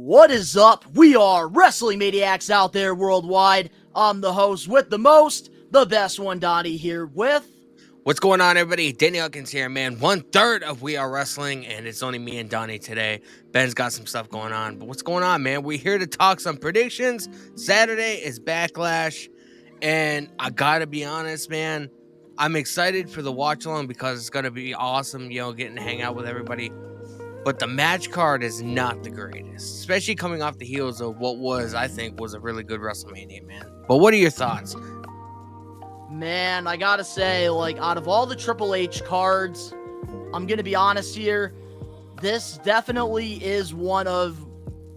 What is up? We are Wrestling Maniacs out there worldwide. I'm the host with the most, the best one, Donnie, here with... What's going on, everybody? Danny Huckins here, man. 1/3 of We Are Wrestling, and it's only me and Donnie today. Ben's got some stuff going on, but what's going on, man? We're here to talk some predictions. Saturday is Backlash, and I gotta be honest, man. I'm excited for the watch along because it's gonna be awesome, getting to hang out with everybody. But the match card is not the greatest, especially coming off the heels of what I think, was a really good WrestleMania, man. But what are your thoughts? Man, I gotta say, out of all the Triple H cards, I'm gonna be honest here, this definitely is one of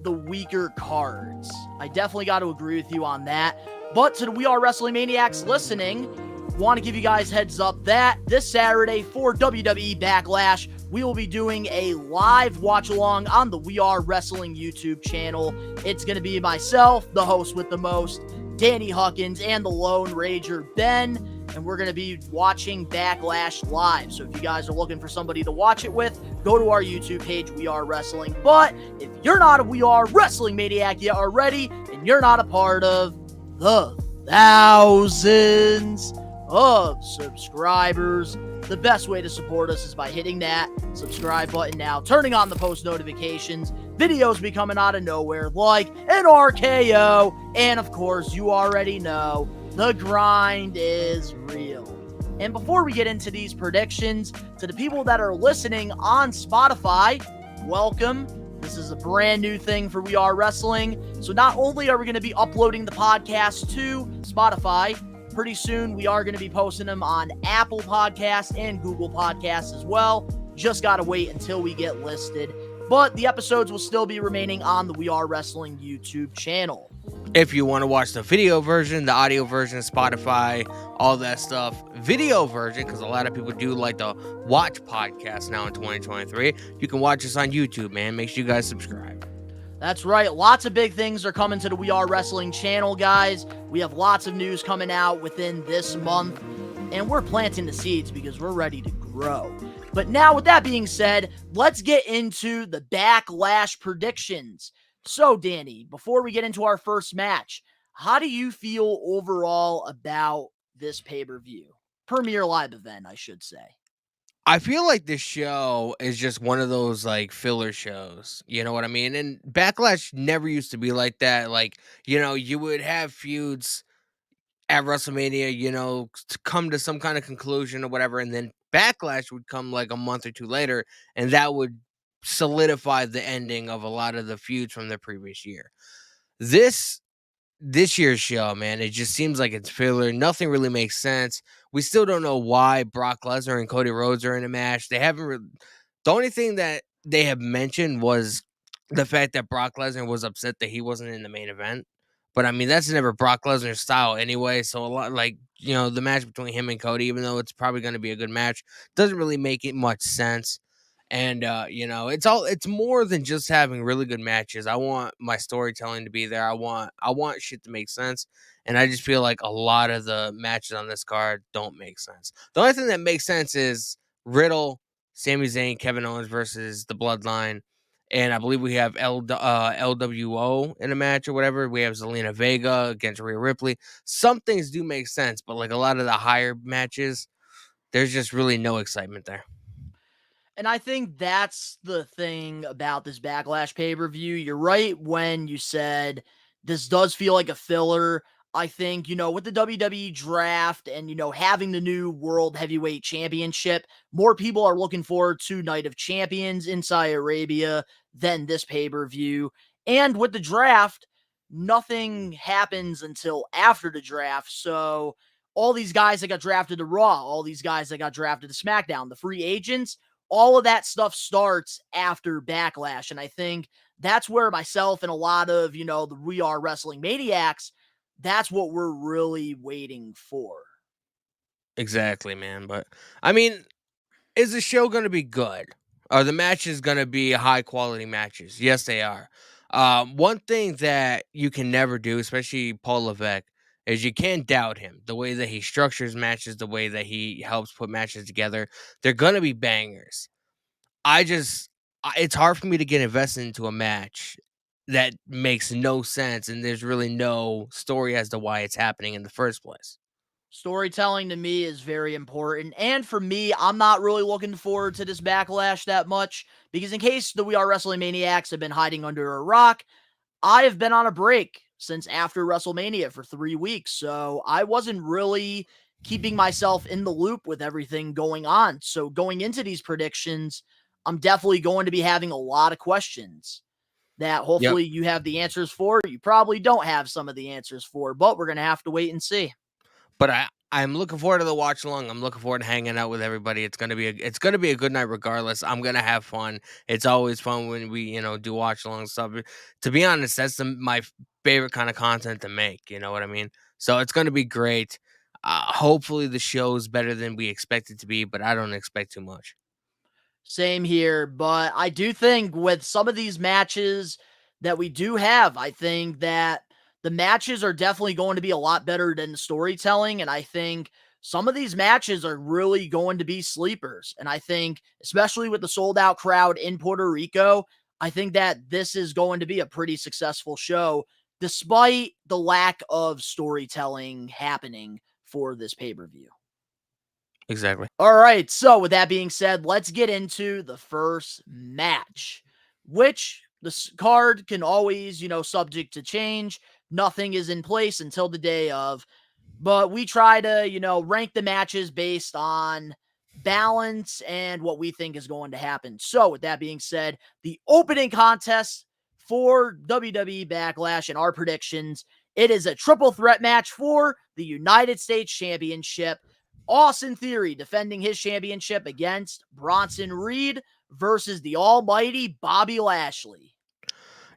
the weaker cards. I definitely got to agree with you on that. But to the We Are Wrestling Maniacs listening, want to give you guys heads up that this Saturday for WWE Backlash, we will be doing a live watch along on the We Are Wrestling YouTube channel. It's going to be myself, the host with the most, Danny Huckins, and the Lone Rager, Ben, and we're going to be watching Backlash live. So if you guys are looking for somebody to watch it with, go to our YouTube page, We Are Wrestling. But if you're not a We Are Wrestling Maniac yet already, and you're not a part of the thousands of subscribers, the best way to support us is by hitting that subscribe button now, turning on the post notifications. Videos be coming out of nowhere like an RKO, and of course, you already know, the grind is real. And before we get into these predictions, to the people that are listening on Spotify, welcome. This is a brand new thing for We Are Wrestling. So not only are we going to be uploading the podcast to Spotify, pretty soon we are going to be posting them on Apple Podcasts and Google Podcasts as well. Just got to wait until we get listed. But the episodes will still be remaining on the We Are Wrestling YouTube channel. If you want to watch the video version, the audio version, Spotify, all that stuff, video version, because a lot of people do like to watch podcasts now in 2023, you can watch us on YouTube, man. Make sure you guys subscribe. That's right. Lots of big things are coming to the We Are Wrestling channel, guys. We have lots of news coming out within this month, and we're planting the seeds because we're ready to grow. But now, with that being said, let's get into the Backlash predictions. So, Danny, before we get into our first match, how do you feel overall about this pay-per-view? Premiere live event, I should say. I feel like this show is just one of those filler shows. You know what I mean? And Backlash never used to be like that. You would have feuds at WrestleMania, to come to some kind of conclusion or whatever, and then Backlash would come like a month or two later, and that would solidify the ending of a lot of the feuds from the previous year. This year's show, man, it just seems like it's filler. Nothing really makes sense. We still don't know why Brock Lesnar and Cody Rhodes are in a match. They haven't. The only thing that they have mentioned was the fact that Brock Lesnar was upset that he wasn't in the main event. But I mean, that's never Brock Lesnar's style anyway. So a lot, the match between him and Cody, even though it's probably going to be a good match, doesn't really make it much sense. And it's more than just having really good matches. I want my storytelling to be there. I want shit to make sense. And I just feel like a lot of the matches on this card don't make sense. The only thing that makes sense is Riddle, Sami Zayn, Kevin Owens versus the Bloodline. And I believe we have LWO in a match or whatever. We have Zelina Vega against Rhea Ripley. Some things do make sense, but a lot of the higher matches, there's just really no excitement there. And I think that's the thing about this Backlash pay-per-view. You're right when you said this does feel like a filler. I think, with the WWE draft and, having the new World Heavyweight Championship, more people are looking forward to Night of Champions in Saudi Arabia than this pay-per-view. And with the draft, nothing happens until after the draft. So all these guys that got drafted to Raw, all these guys that got drafted to SmackDown, the free agents, all of that stuff starts after Backlash. And I think that's where myself and a lot of, the We Are Wrestling Maniacs, that's what we're really waiting for. Exactly, man. But I mean, is the show going to be good? Are the matches going to be high quality matches? Yes, they are. One thing that you can never do, especially Paul Levesque, is you can't doubt him. The way that he structures matches, the way that he helps put matches together, they're going to be bangers. It's hard for me to get invested into a match that makes no sense, and there's really no story as to why it's happening in the first place. Storytelling to me is very important. And for me, I'm not really looking forward to this backlash that much because, in case the We Are Wrestling Maniacs have been hiding under a rock, I have been on a break since after WrestleMania for 3 weeks. So I wasn't really keeping myself in the loop with everything going on. So going into these predictions, I'm definitely going to be having a lot of questions that Yep. hopefully you have the answers for. You probably don't have some of the answers for, but we're going to have to wait and see. But I'm looking forward to the watch along. I'm looking forward to hanging out with everybody. It's gonna be a good night regardless. I'm gonna have fun. It's always fun when we do watch along stuff. To be honest, that's my favorite kind of content to make. You know what I mean? So it's gonna be great. Hopefully the show's better than we expect it to be, but I don't expect too much. Same here, but I do think with some of these matches that we do have, I think that the matches are definitely going to be a lot better than the storytelling. And I think some of these matches are really going to be sleepers. And I think, especially with the sold out crowd in Puerto Rico, I think that this is going to be a pretty successful show, despite the lack of storytelling happening for this pay per view. Exactly. All right. So, with that being said, let's get into the first match, which the card can always, subject to change. Nothing is in place until the day of. But we try to, rank the matches based on balance and what we think is going to happen. So, with that being said, the opening contest for WWE Backlash and our predictions, it is a triple threat match for the United States Championship. Austin Theory defending his championship against Bronson Reed versus the almighty Bobby Lashley.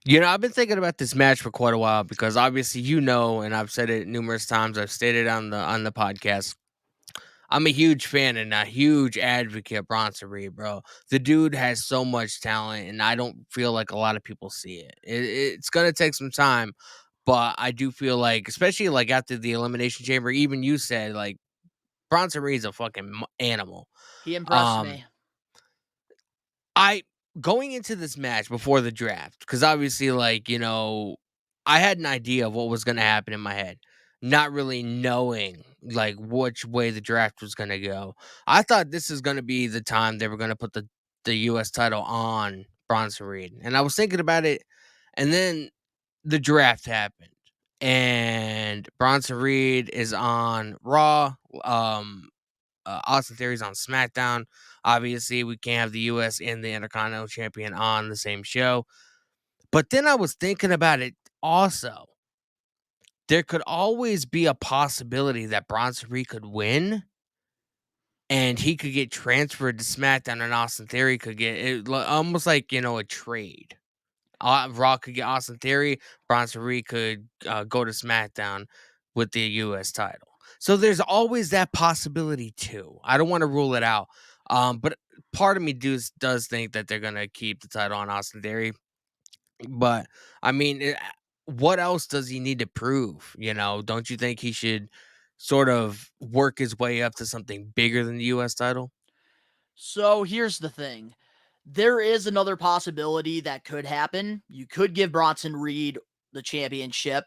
I've been thinking about this match for quite a while because obviously and I've said it numerous times. I've stated on the podcast. I'm a huge fan and a huge advocate of Bronson Reed, bro. The dude has so much talent, and I don't feel like a lot of people see it. It's gonna take some time, but I do feel like, especially like after the Elimination Chamber, even you said like Bronson Reed's a fucking animal. He impressed Um, me. I going into this match before the draft, because obviously, I had an idea of what was gonna happen in my head, not really knowing like which way the draft was gonna go. I thought this is gonna be the time they were gonna put the US title on Bronson Reed. And I was thinking about it, and then the draft happened. And Bronson Reed is on Raw. Austin Theory's on SmackDown. Obviously, we can't have the US and the Intercontinental Champion on the same show. But then I was thinking about it also. There could always be a possibility that Bronson Reed could win and he could get transferred to SmackDown and Austin Theory could get it almost like, a trade. Raw could get Austin Theory, Bronson Reed could go to SmackDown with the US title. So there's always that possibility too. I don't want to rule it out. But part of me does think that they're gonna keep the title on Austin Theory. But I mean, what else does he need to prove? Don't you think he should sort of work his way up to something bigger than the US title? So here's the thing. There is another possibility that could happen. You could give Bronson Reed the championship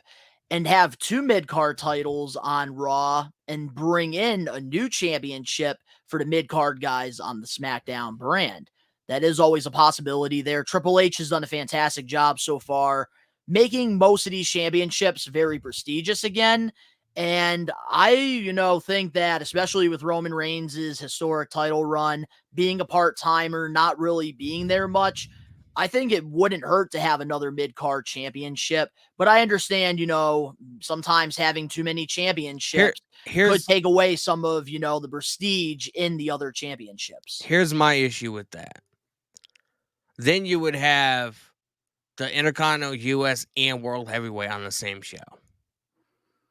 and have two mid card titles on Raw and bring in a new championship for the mid card guys on the SmackDown brand. That is always a possibility there. Triple H has done a fantastic job so far, making most of these championships very prestigious again. And I, think that especially with Roman Reigns' historic title run, being a part timer, not really being there much, I think it wouldn't hurt to have another mid card championship. But I understand, sometimes having too many Here championships could here's take away some of, the prestige in the other championships. here's my issue with that. Then you would have the Intercontinental US and World Heavyweight on the same show,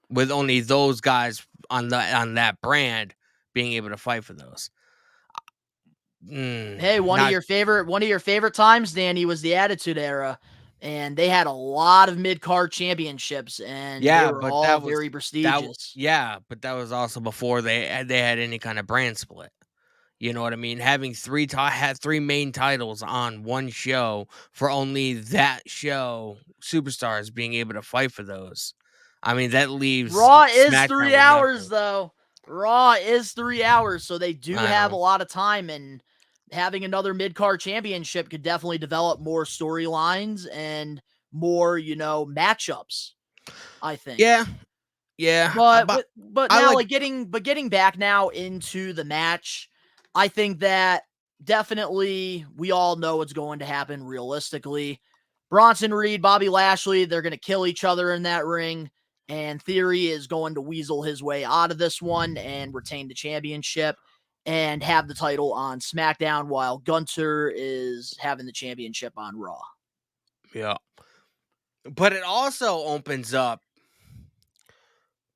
with only those guys on that brand being able to fight for those. Hey, Not one of your favorite times, Danny, was the Attitude Era. And they had a lot of mid card championships, and they yeah, were but all very prestigious. yeah, but that was also before they had any kind of brand split. You know what I mean? Having had three main titles on one show for only that show superstars being able to fight for those. I mean, that leaves Raw is SmackDown 3 with hours nothing. though. Raw is 3 hours, so they do I have a know. lot of time, and having another mid-card championship could definitely develop more storylines and more, matchups, I think. Yeah, yeah, But I now like. like getting back now into the match, I think that definitely we all know what's going to happen realistically. Bronson Reed, Bobby Lashley, they're going to kill each other in that ring, and Theory is going to weasel his way out of this one and retain the championship and have the title on SmackDown while Gunter is having the championship on Raw. Yeah, but it also opens up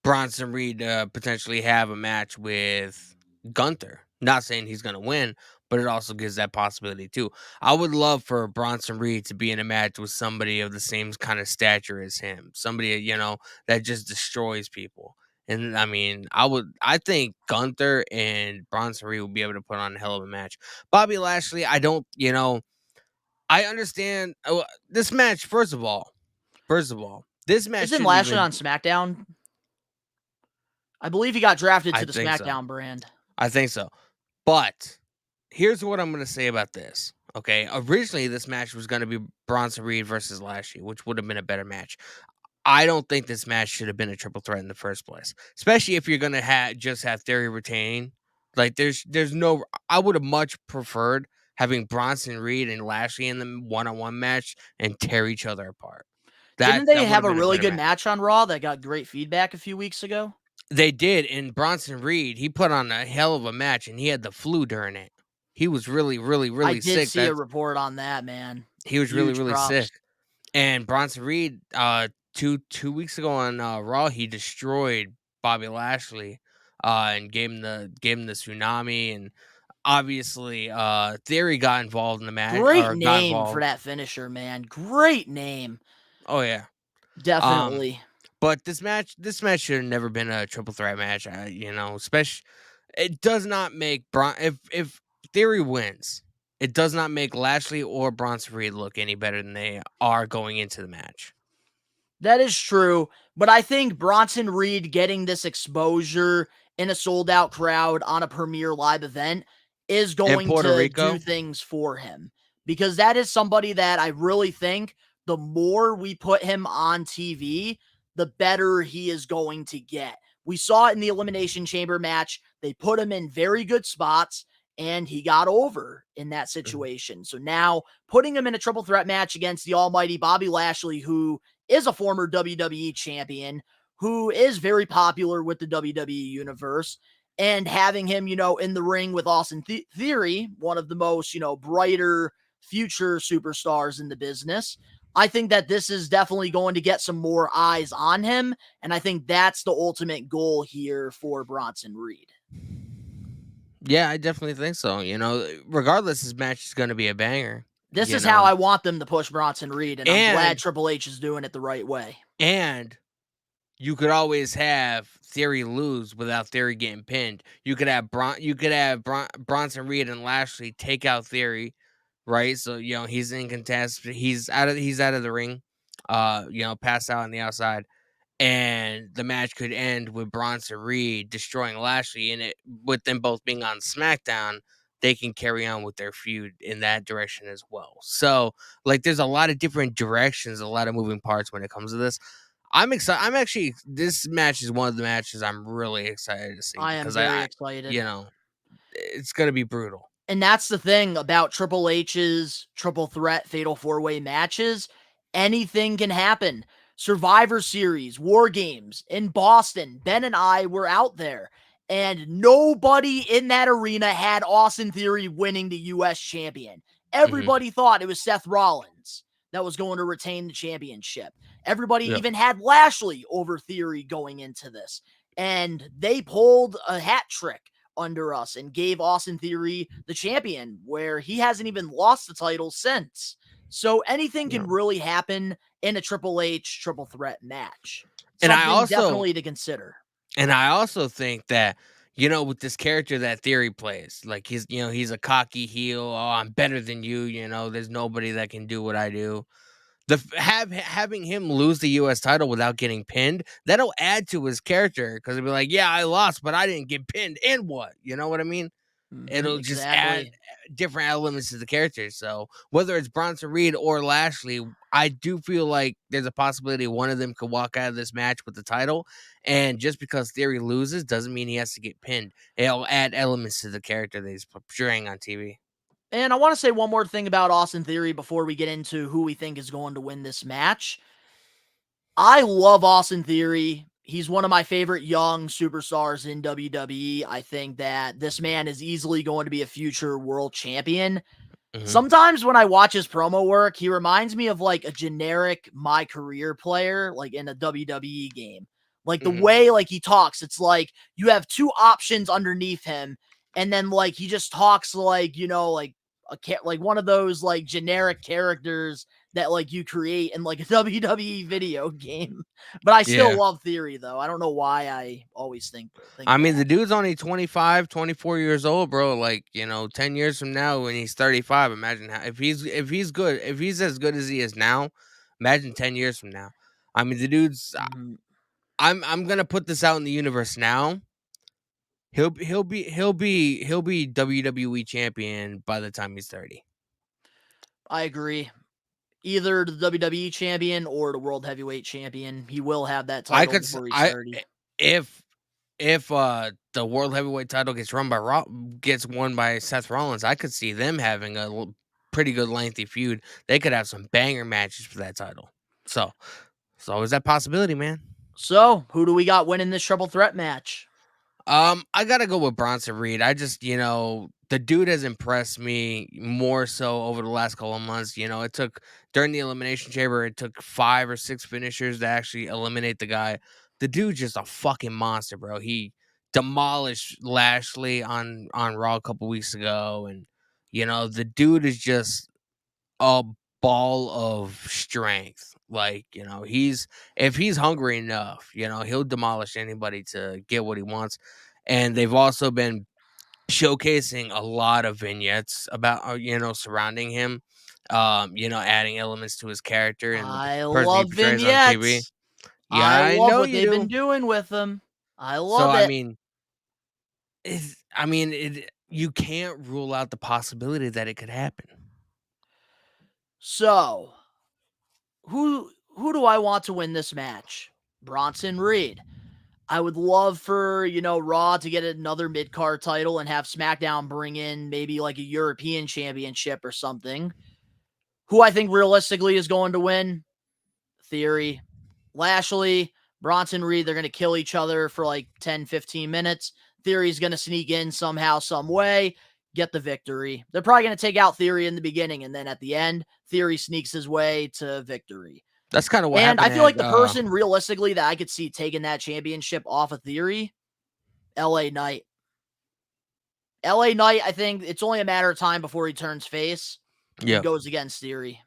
Bronson Reed to potentially have a match with Gunther. Not saying he's going to win, but it also gives that possibility too. I would love for Bronson Reed to be in a match with somebody of the same kind of stature as him, somebody that just destroys people. And I mean, I think Gunther and Bronson Reed will be able to put on a hell of a match. Bobby Lashley, I don't, I understand this match. First of all, this match Isn't shouldn't Lashley even. on SmackDown? I believe he got drafted I to the think so. SmackDown brand. I think so. But here's what I'm going to say about this. Okay. Originally, this match was going to be Bronson Reed versus Lashley, which would have been a better match. I don't think this match should have been a triple threat in the first place, especially if you're going to just have Theory retain. Like, there's no. I would have much preferred having Bronson Reed and Lashley in the one-on-one match and tear each other apart. Didn't That they would have have a been a really better good match. match on Raw that got great feedback a few weeks ago? They did, and Bronson Reed, he put on a hell of a match, and he had the flu during it. He was really, really, I really did sick. see a report on that, man. He was really, Huge really sick. props. And Bronson Reed, two weeks ago on Raw, he destroyed Bobby Lashley, and gave him the tsunami, and obviously, Theory got involved in the match Great or got name for involved. that finisher, man. Great name. Oh yeah. Um, Definitely. but this match should have never been a triple threat match. Especially it does not make if Theory wins, it does not make Lashley or Bronson Reed look any better than they are going into the match. That is true, but I think Bronson Reed getting this exposure in a sold out crowd on a premier live event is In going Puerto to do Rico, things for him because that is somebody that I really think the more we put him on TV, the better he is going to get. We saw it in the Elimination Chamber match. They put him in very good spots and he got over in that situation. So now putting him in a triple threat match against the almighty Bobby Lashley, who is a former WWE champion, who is very popular with the WWE universe, and having him, in the ring with Austin Theory, one of the most, brighter future superstars in the business. I think that this is definitely going to get some more eyes on him, and I think that's the ultimate goal here for Bronson Reed. yeah, I definitely think so. Regardless, this match is going to be a banger. This You is how know, I want them to push Bronson Reed, and I'm glad and Triple H is doing it the right way. and you could always have Theory lose without Theory getting pinned. You could have Bronson Reed and Lashley take out Theory, right? So he's in contest. He's out of the ring. Pass out on the outside, and the match could end with Bronson Reed destroying Lashley. And it with them both being on SmackDown, they can carry on with their feud in that direction as well. So, like, there's a lot of different directions, a lot of moving parts when it comes to this. I'm excited. This match is one of the matches I'm really excited to see I am because very I excited. it's gonna be brutal. And that's the thing about Triple H's triple threat fatal four way matches. Anything can happen. Survivor Series, War Games in Boston, Ben and I were out there, and nobody in that arena had Austin Theory winning the U.S. champion. Hmm. Everybody thought it was Seth Rollins that was going to retain the championship. Everybody Yep. even had Lashley over Theory going into this. And they pulled a hat trick under us and gave Austin Theory the champion, where he hasn't even lost the title since. So anything Yeah. can really happen in a Triple H triple threat match. And I Something also definitely to consider. think that with this character that Theory plays. Like he's a cocky heel. Oh, I'm better than you. There's nobody that can do what I do. Having him lose the U.S. title without getting pinned, that'll add to his character because he'll be like, yeah, I lost, but I didn't get pinned. And what? You know what I mean? It'll just add Exactly. different elements to the character. So whether it's Bronson Reed or Lashley, I do feel like there's a possibility one of them could walk out of this match with the title. And just because Theory loses doesn't mean he has to get pinned. It'll add elements to the character that he's portraying on TV. And I want to say one more thing about Austin Theory before we get into who we think is going to win this match. I love Austin Theory. He's one of my favorite young superstars in WWE. I think that this man is easily going to be a future world champion. Mhm. Sometimes when I watch his promo work, he reminds me of like a generic My Career player, like in a WWE game. Like the Mhm. way like he talks, it's like you have two options underneath him, and then like he just talks like like like one of those like generic characters that like you create in like a WWE video game. But I still Yeah. love Theory though. I don't know why I always think I mean, that. the dude's only 25, 24 years old, bro. Like, 10 years from now when he's 35, imagine how if he's as good as he is now, imagine 10 years from now. I mean, the dude's Mhm. I'm going to put this out in the universe now. He'll be WWE champion by the time he's 30. I agree. Either the WWE champion or the world heavyweight champion. He will have that I title could s before he's I 30. if the world heavyweight title gets won by Seth Rollins, I could see them having a pretty good lengthy feud. They could have some banger matches for that title. So, is that possibility, man? So, who do we got winning this triple threat match? I gotta go with Bronson Reed. I just, the dude has impressed me more so over the last couple of months. It took during the Elimination Chamber, it took 5 or 6 finishers to actually eliminate the guy. The dude's just a fucking monster, bro. He demolished Lashley on Raw a couple weeks ago, and the dude is just a ball of strength. Like, if he's hungry enough, he'll demolish anybody to get what he wants. And they've also been showcasing a lot of vignettes about surrounding him, adding elements to his character and the I person he love portrays on TV. vignettes. Yeah, I I love know what you they've been do. doing with them. I So love it. you can't rule out the possibility that it could happen. So, who do I want to win this match? Bronson Reed. I would love for, Raw to get another mid-card title and have SmackDown bring in maybe like a European championship or something. Who I think realistically is going to win? Theory. Lashley, Bronson Reed, they're going to kill each other for like 10, 15 minutes. Theory's going to sneak in somehow, some way, get the victory. They're probably going to take out Theory in the beginning, and then at the end, Theory sneaks his way to victory. That's kind of what And I happened feel like at the person realistically that I could see taking that championship off of Theory, LA Knight. LA Knight, I think it's only a matter of time before he turns face and yeah. goes against Theory.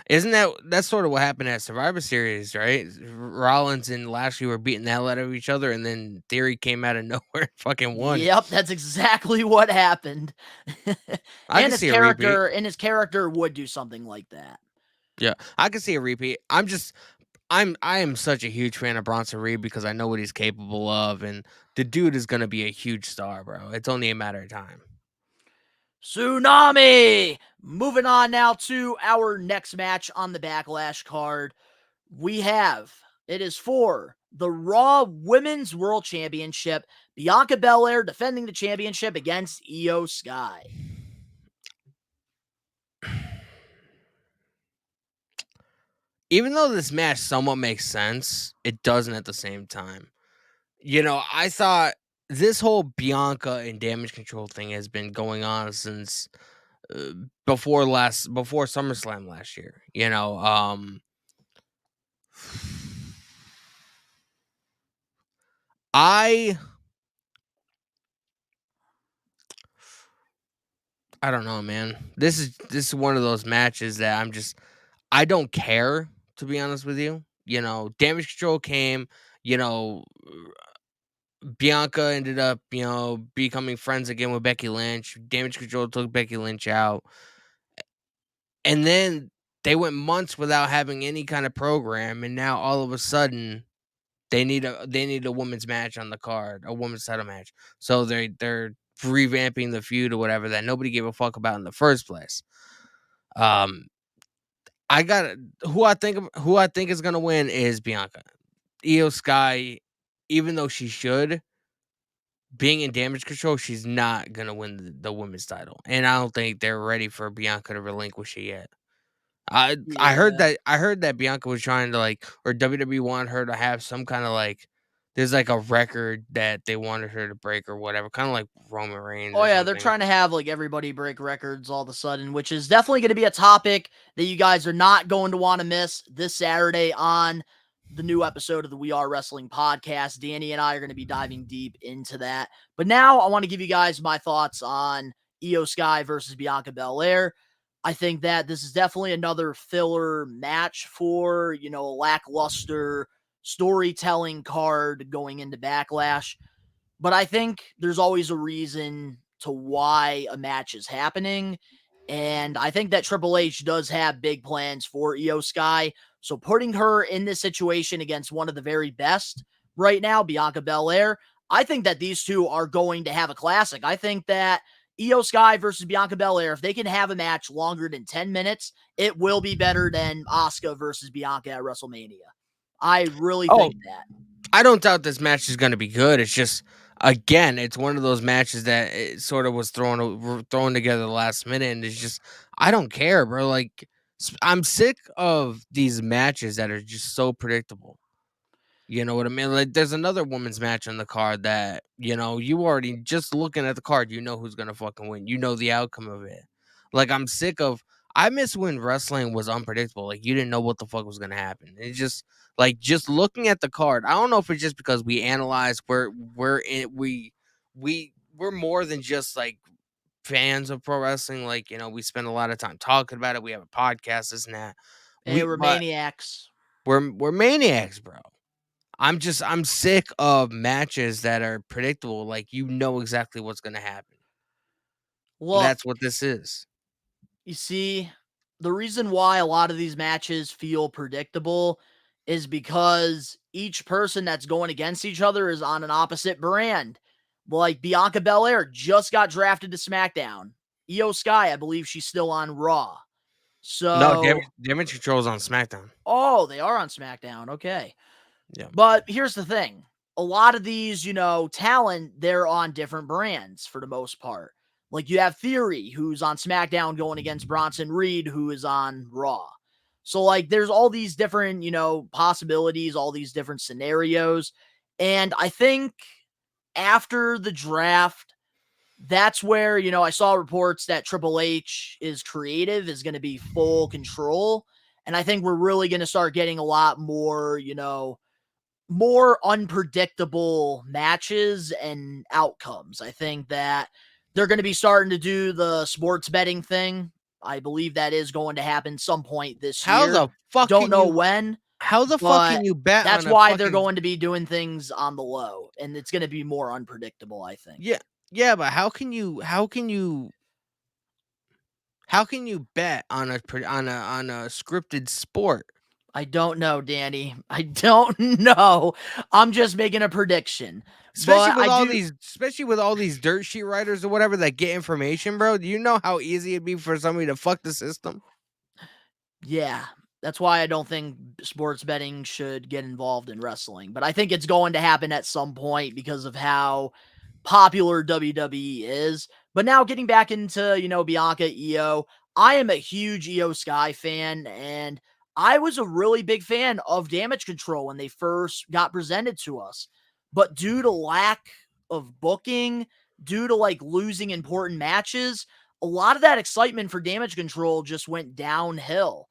Isn't that's sort of what happened at Survivor Series, right? Rollins and Lashley were beating the hell out of each other, and then Theory came out of nowhere and fucking won. Yep, that's exactly what happened. I can see a repeat. And his character would do something like that. Yeah, I can see a repeat. I am such a huge fan of Bronson Reed because I know what he's capable of, and the dude is gonna be a huge star, bro. It's only a matter of time. Tsunami! Moving on now to our next match on the Backlash card. It is for the Raw Women's World Championship. Bianca Belair defending the championship against Io Sky. Even though this match somewhat makes sense, it doesn't at the same time. I thought this whole Bianca and Damage Control thing has been going on since uh, before SummerSlam last year. I I don't know, man. This is one of those matches that I don't care, to be honest with you. Damage Control came, you know, Bianca ended up, becoming friends again with Becky Lynch. Damage Control took Becky Lynch out. And then they went months without having any kind of program, and now all of a sudden they need a women's match on the card, a women's title match. So they're revamping the feud or whatever that nobody gave a fuck about in the first place. Um, I got who I think is gonna win is Bianca. Io Sky, even though she should, being in Damage Control, she's not gonna win the women's title, and I don't think they're ready for Bianca to relinquish it yet. Yeah. I heard that Bianca was trying to, like, or WWE wanted her to have some kinda, like, there's, like, a record that they wanted her to break or whatever, kinda like Roman Reigns Oh or yeah, they're something. trying to have like everybody break records all of a sudden, which is definitely going to be a topic that you guys are not going to want to miss this Saturday on the new episode of the We Are Wrestling podcast. Danny and I are going to be diving deep into that. But now I want to give you guys my thoughts on Io Sky versus Bianca Belair. I think that this is definitely another filler match for, a lackluster storytelling card going into Backlash. But I think there's always a reason to why a match is happening. And I think that Triple H does have big plans for Io Sky. So putting her in this situation against one of the very best right now, Bianca Belair, I think that these two are going to have a classic. I think that Io Sky versus Bianca Belair, if they can have a match longer than 10 minutes, it will be better than Asuka versus Bianca at WrestleMania. I really Oh, think that. I don't doubt this match is gonna be good, it's just, again, it's one of those matches that it sorta was thrown together the last minute, and it's just I don't care, bro, like, I'm sick of these matches that are just so predictable. You know what I mean? Like, there's another women's match on the card that, you already just looking at the card, you know who's gonna fucking win. You know the outcome of it. Like, I miss when wrestling was unpredictable. Like, you didn't know what the fuck was gonna happen. It's just like just looking at the card. I don't know if it's just because we analyze we're in we're more than just like fans of pro wrestling. Like, we spend a lot of time talking about it. We have a podcast, this and that. Hey, We we're but maniacs. we're maniacs, bro. I'm sick of matches that are predictable, like, you know exactly what's gonna happen, and Look, that's what this is. you see, the reason why a lot of these matches feel predictable is because each person that's going against each other is on an opposite brand. Like Bianca Belair just got drafted to SmackDown. Io Sky, I believe she's still on Raw. No, So, Damage Control's on SmackDown. oh, they are on SmackDown. Okay. Yeah. But here's the thing. A lot of these, talent, they're on different brands for the most part. Like you have Theory, who's on SmackDown going against Bronson Reed, who is on Raw. So, like, there's all these different, possibilities, all these different scenarios. And I think after the draft, that's where, I saw reports that Triple H is creative, is going to be full control. And I think we're really going to start getting a lot more, more unpredictable matches and outcomes. I think that they're going to be starting to do the sports betting thing. I believe that is going to happen some point this How year. the fuck Don't can know you when, how the fuck but can you bet that's on a why they're fucking going to be doing things on the low, and it's going to be more unpredictable, I think. Yeah, yeah, but how can you bet on a scripted sport? I don't know, Danny. I don't know. I'm just making a prediction. Especially But with I all do. these especially with all these dirt sheet writers or whatever that get information, bro. Do you know how easy it'd be for somebody to fuck the system? Yeah, that's why I don't think sports betting should get involved in wrestling. But I think it's going to happen at some point because of how popular WWE is. But now getting back into, Bianca Io, I am a huge Io Sky fan, and I was a really big fan of Damage Control when they first got presented to us. But due to lack of booking, due to like losing important matches, a lot of that excitement for Damage Control just went downhill.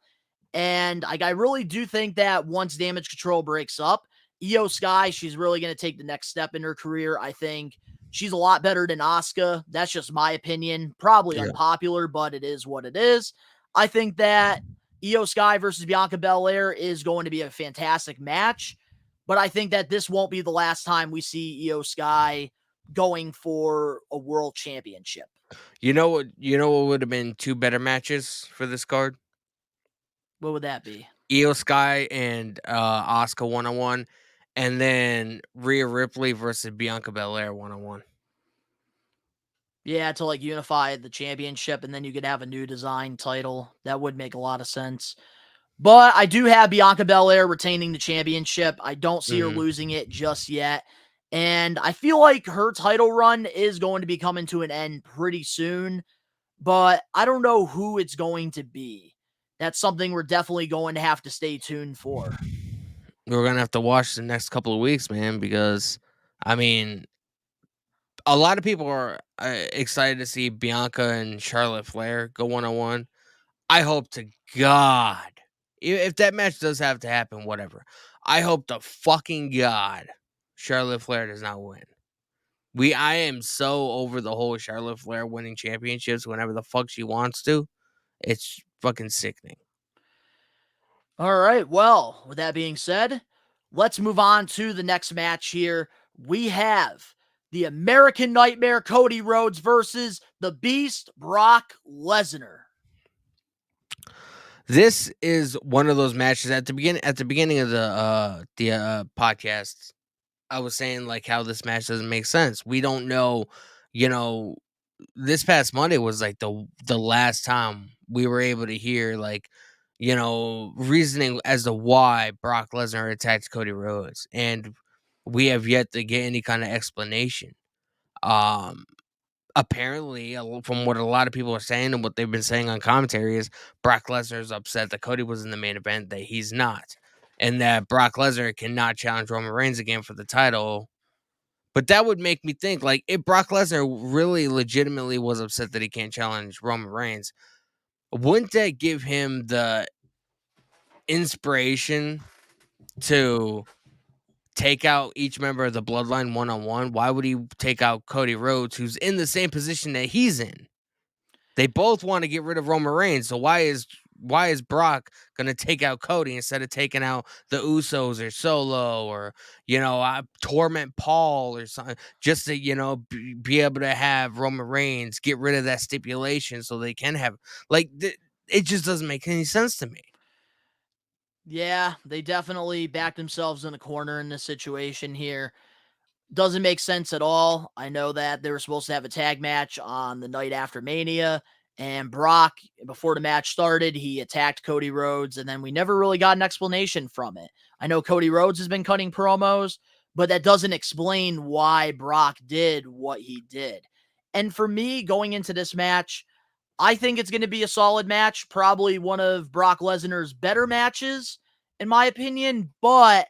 And like, I really do think that once Damage Control breaks up, Io Sky, she's really going to take the next step in her career. I think she's a lot better than Asuka. That's just my opinion. Probably Yeah. unpopular, but it is what it is. I think that Io Sky versus Bianca Belair is going to be a fantastic match. But I think that this won't be the last time we see Io Sky going for a world championship. You know what? You know what would have been two better matches for this card? What would that be? Io Sky and Asuka 1-on-1, and then Rhea Ripley versus Bianca Belair 1-on-1. Yeah, to like unify the championship and then you could have a new design title. That would make a lot of sense. But I do have Bianca Belair retaining the championship. I don't see her Mhm. losing it just yet. And I feel like her title run is going to be coming to an end pretty soon. But I don't know who it's going to be. That's something we're definitely going to have to stay tuned for. We're gonna have to watch the next couple of weeks, man, because I mean, a lot of people are excited to see Bianca and Charlotte Flair go 1-on-1. I hope to God, if that match does have to happen, whatever. I hope to fucking God Charlotte Flair does not win. I am so over the whole Charlotte Flair winning championships whenever the fuck she wants to. It's fucking sickening. All right. Well, with that being said, let's move on to the next match here. We have the American Nightmare Cody Rhodes versus the Beast Brock Lesnar. This is one of those matches at the beginning of the podcast. I was saying like how this match doesn't make sense. We don't know, you know, this past Monday was like the last time we were able to hear like, reasoning as to why Brock Lesnar attacked Cody Rhodes, and we have yet to get any kind of explanation. Um, Apparently, from what a lot of people are saying and what they've been saying on commentary is Brock Lesnar is upset that Cody was in the main event, that he's not, and that Brock Lesnar cannot challenge Roman Reigns again for the title. But that would make me think, like, if Brock Lesnar really legitimately was upset that he can't challenge Roman Reigns, wouldn't that give him the inspiration to take out each member of the bloodline 1-on-1? Why would he take out Cody Rhodes, who's in the same position that he's in? They both want to get rid of Roman Reigns, so why is Brock gonna take out Cody instead of taking out the Usos or Solo, or torment Paul or something, just to be able to have Roman Reigns get rid of that stipulation so they can have it just doesn't make any sense to me. Yeah, they definitely backed themselves in a corner in this situation here. Doesn't make sense at all. I know that they were supposed to have a tag match on the night after Mania, and Brock, before the match started, he attacked Cody Rhodes, and then we never really got an explanation from it. I know Cody Rhodes has been cutting promos, but that doesn't explain why Brock did what he did. And for me, going into this match, I think it's going to be a solid match, probably one of Brock Lesnar's better matches, in my opinion. But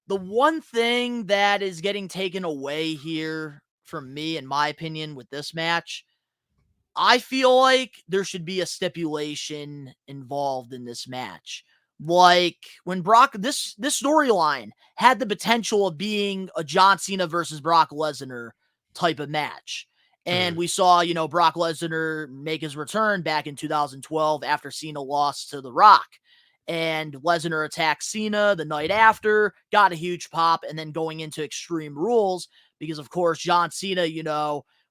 the one thing that is getting taken away here from me, in my opinion, with this match, I feel like there should be a stipulation involved in this match. Like when Brock, this storyline had the potential of being a John Cena versus Brock Lesnar type of match. And Mhm. we saw, Brock Lesnar make his return back in 2012 after Cena lost to The Rock. And Lesnar attacked Cena the night after, got a huge pop, and then going into Extreme Rules, because of course, John Cena,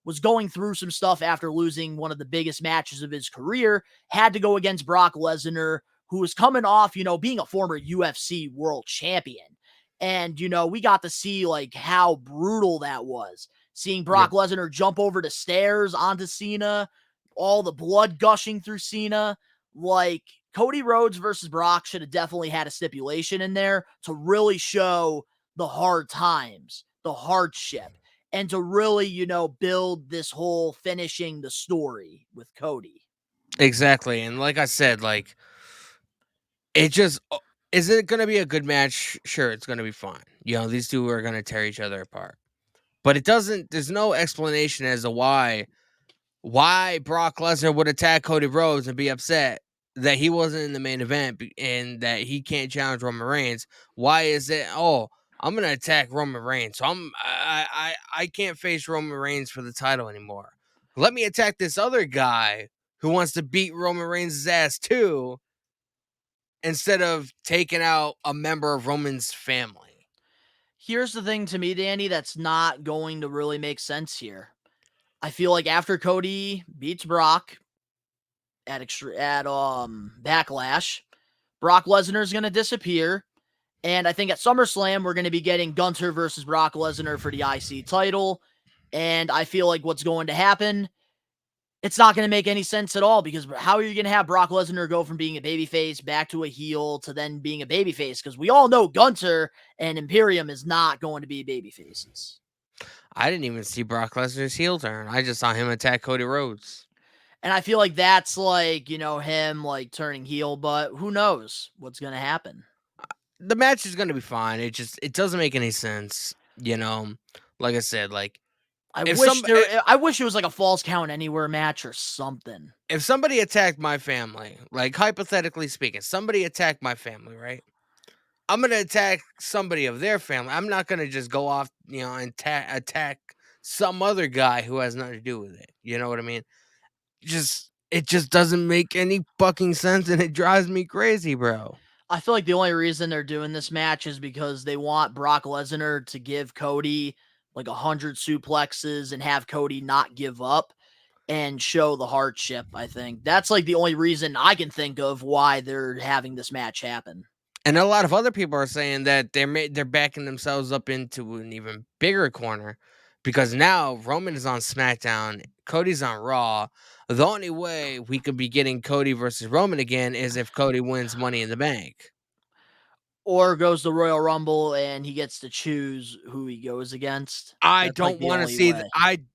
was going through some stuff after losing one of the biggest matches of his career, had to go against Brock Lesnar, who was coming off, being a former UFC world champion. And, we got to see like how brutal that was. Seeing Yeah. Brock Lesnar jump over the stairs onto Cena, all the blood gushing through Cena. Like Cody Rhodes versus Brock should have definitely had a stipulation in there to really show the hard times, the hardship, and to really, build this whole finishing the story with Cody. Exactly, and like I said, like it just is it going to be a good match? Sure, it's going to be fun. These two are going to tear each other apart. But it doesn't there's no explanation as to why Brock Lesnar would attack Cody Rhodes and be upset that he wasn't in the main event and that he can't challenge Roman Reigns. Why is it, oh, I'm going to attack Roman Reigns, so I can't face Roman Reigns for the title anymore. Let me attack this other guy who wants to beat Roman Reigns' ass too, instead of taking out a member of Roman's family. Here's the thing to me, Danny, that's not going to really make sense here. I feel like after Cody beats Brock at Backlash, Brock Lesnar is going to disappear. And I think at SummerSlam, we're going to be getting Gunther versus Brock Lesnar for the IC title. And I feel like what's going to happen, it's not going to make any sense at all, because how are you going to have Brock Lesnar go from being a babyface back to a heel to then being a babyface? Because we all know Gunther and Imperium is not going to be babyfaces. I didn't even see Brock Lesnar's heel turn. I just saw him attack Cody Rhodes. And I feel like that's like, him like turning heel, but who knows what's going to happen. The match is going to be fine. It doesn't make any sense, Like I said, like I wish it was like a Falls Count Anywhere match or something. if somebody attacked my family, like hypothetically speaking, somebody attacked my family, right? I'm going to attack somebody of their family. I'm not going to just go off, and attack some other guy who has nothing to do with it. You know what I mean? It just doesn't make any fucking sense, and it drives me crazy, bro. I feel like the only reason they're doing this match is because they want Brock Lesnar to give Cody like 100 suplexes and have Cody not give up and show the hardship. I think that's like the only reason I can think of why they're having this match happen. And a lot of other people are saying that they're backing themselves up into an even bigger corner, because now Roman is on SmackDown, Cody's on Raw. The only way we could be getting Cody versus Roman again is if Cody wins Money in the Bank. Or goes to Royal Rumble and he gets to choose who he goes against. I That's like don't the want to only see way.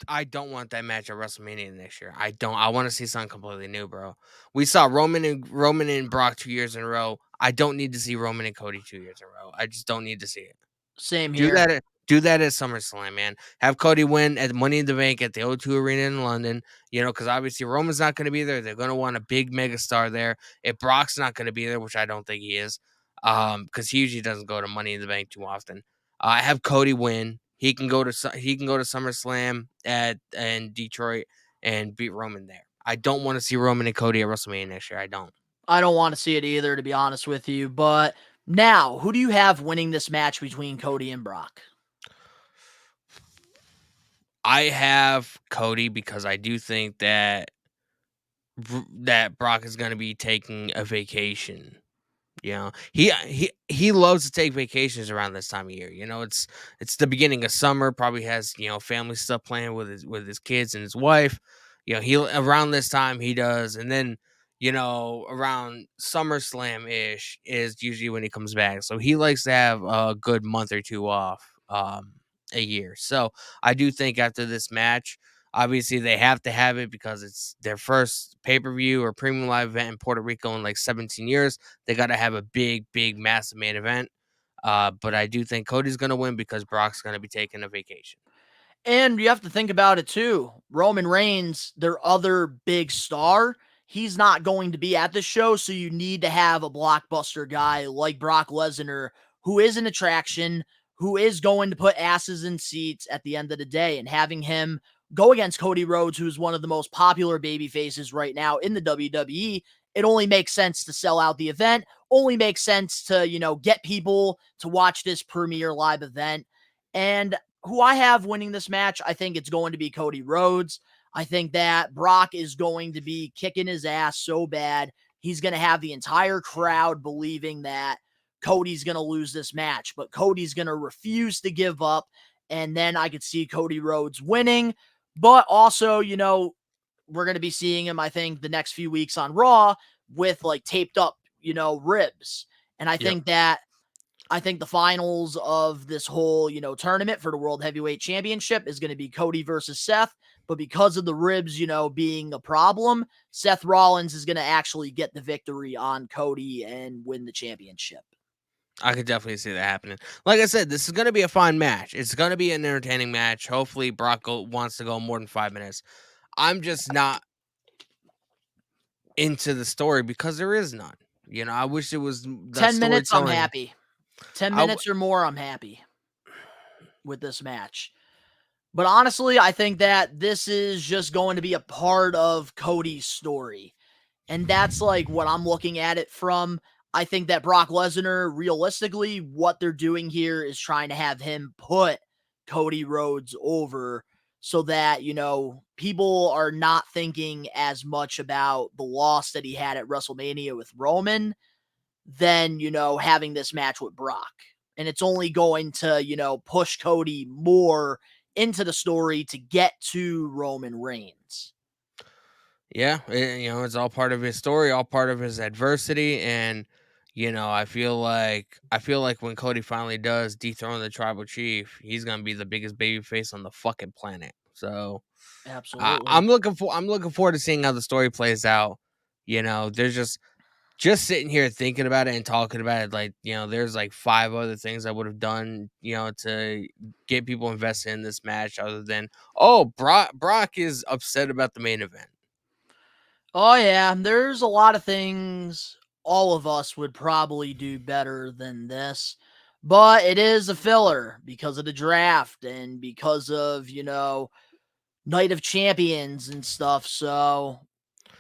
I don't want that match at WrestleMania next year. I don't. I want to see something completely new, bro. We saw Roman and Brock 2 years in a row. I don't need to see Roman and Cody 2 years in a row. I just don't need to see it. Same Do here. that at SummerSlam, man. Have Cody win at Money in the Bank at the O2 Arena in London, because obviously Roman's not going to be there. They're going to want a big megastar there. If Brock's not going to be there, which I don't think he is, because he usually doesn't go to Money in the Bank too often. Have Cody win. He can go to SummerSlam in Detroit and beat Roman there. I don't want to see Roman and Cody at WrestleMania next year. I don't. I don't want to see it either, to be honest with you. But now, who do you have winning this match between Cody and Brock? I have Cody because I do think that Brock is going to be taking a vacation. He loves to take vacations around this time of year. It's the beginning of summer. Probably has family stuff planned with his kids and his wife. He around this time he does, and then around SummerSlam ish is usually when he comes back. So he likes to have a good month or two off a year. So I do think after this match, obviously they have to have it because it's their first pay-per-view or premium live event in Puerto Rico in like 17 years. They got to have a big, massive main event. But I do think Cody's going to win because Brock's going to be taking a vacation. And you have to think about it too. Roman Reigns, their other big star, he's not going to be at the show, so you need to have a blockbuster guy like Brock Lesnar, who is an attraction, who is going to put asses in seats at the end of the day, and having him go against Cody Rhodes, who's one of the most popular baby faces right now in the WWE. It only makes sense to sell out the event, only makes sense to, get people to watch this premier live event. And who I have winning this match, I think it's going to be Cody Rhodes. I think that Brock is going to be kicking his ass so bad. He's going to have the entire crowd believing that Cody's going to lose this match, but Cody's going to refuse to give up. And then I could see Cody Rhodes winning. But also, we're going to be seeing him, I think, the next few weeks on Raw with like taped up, ribs. And I think that the finals of this whole, tournament for the World Heavyweight Championship is going to be Cody versus Seth. But because of the ribs, being a problem, Seth Rollins is going to actually get the victory on Cody and win the championship. I could definitely see that happening. Like I said, this is going to be a fun match. It's going to be an entertaining match. Hopefully, Brock wants to go more than 5 minutes. I'm just not into the story because there is none. I wish it was 10 minutes, I'm happy. 10 minutes or more, I'm happy with this match. But honestly, I think that this is just going to be a part of Cody's story. And that's like what I'm looking at it from. I think that Brock Lesnar, realistically, what they're doing here is trying to have him put Cody Rhodes over so that, people are not thinking as much about the loss that he had at WrestleMania with Roman than, having this match with Brock. And it's only going to, push Cody more into the story to get to Roman Reigns. Yeah, it's all part of his story, all part of his adversity, and I feel like when Cody finally does dethrone the tribal chief, he's gonna be the biggest baby face on the fucking planet. So I'm Absolutely. looking forward to seeing how the story plays out. There's just sitting here thinking about it and talking about it, like, there's like five other things I would have done, to get people invested in this match, other than, oh, Brock is upset about the main event. Oh, yeah. There's a lot of things all of us would probably do better than this. But it is a filler because of the draft and because of, Night of Champions and stuff. So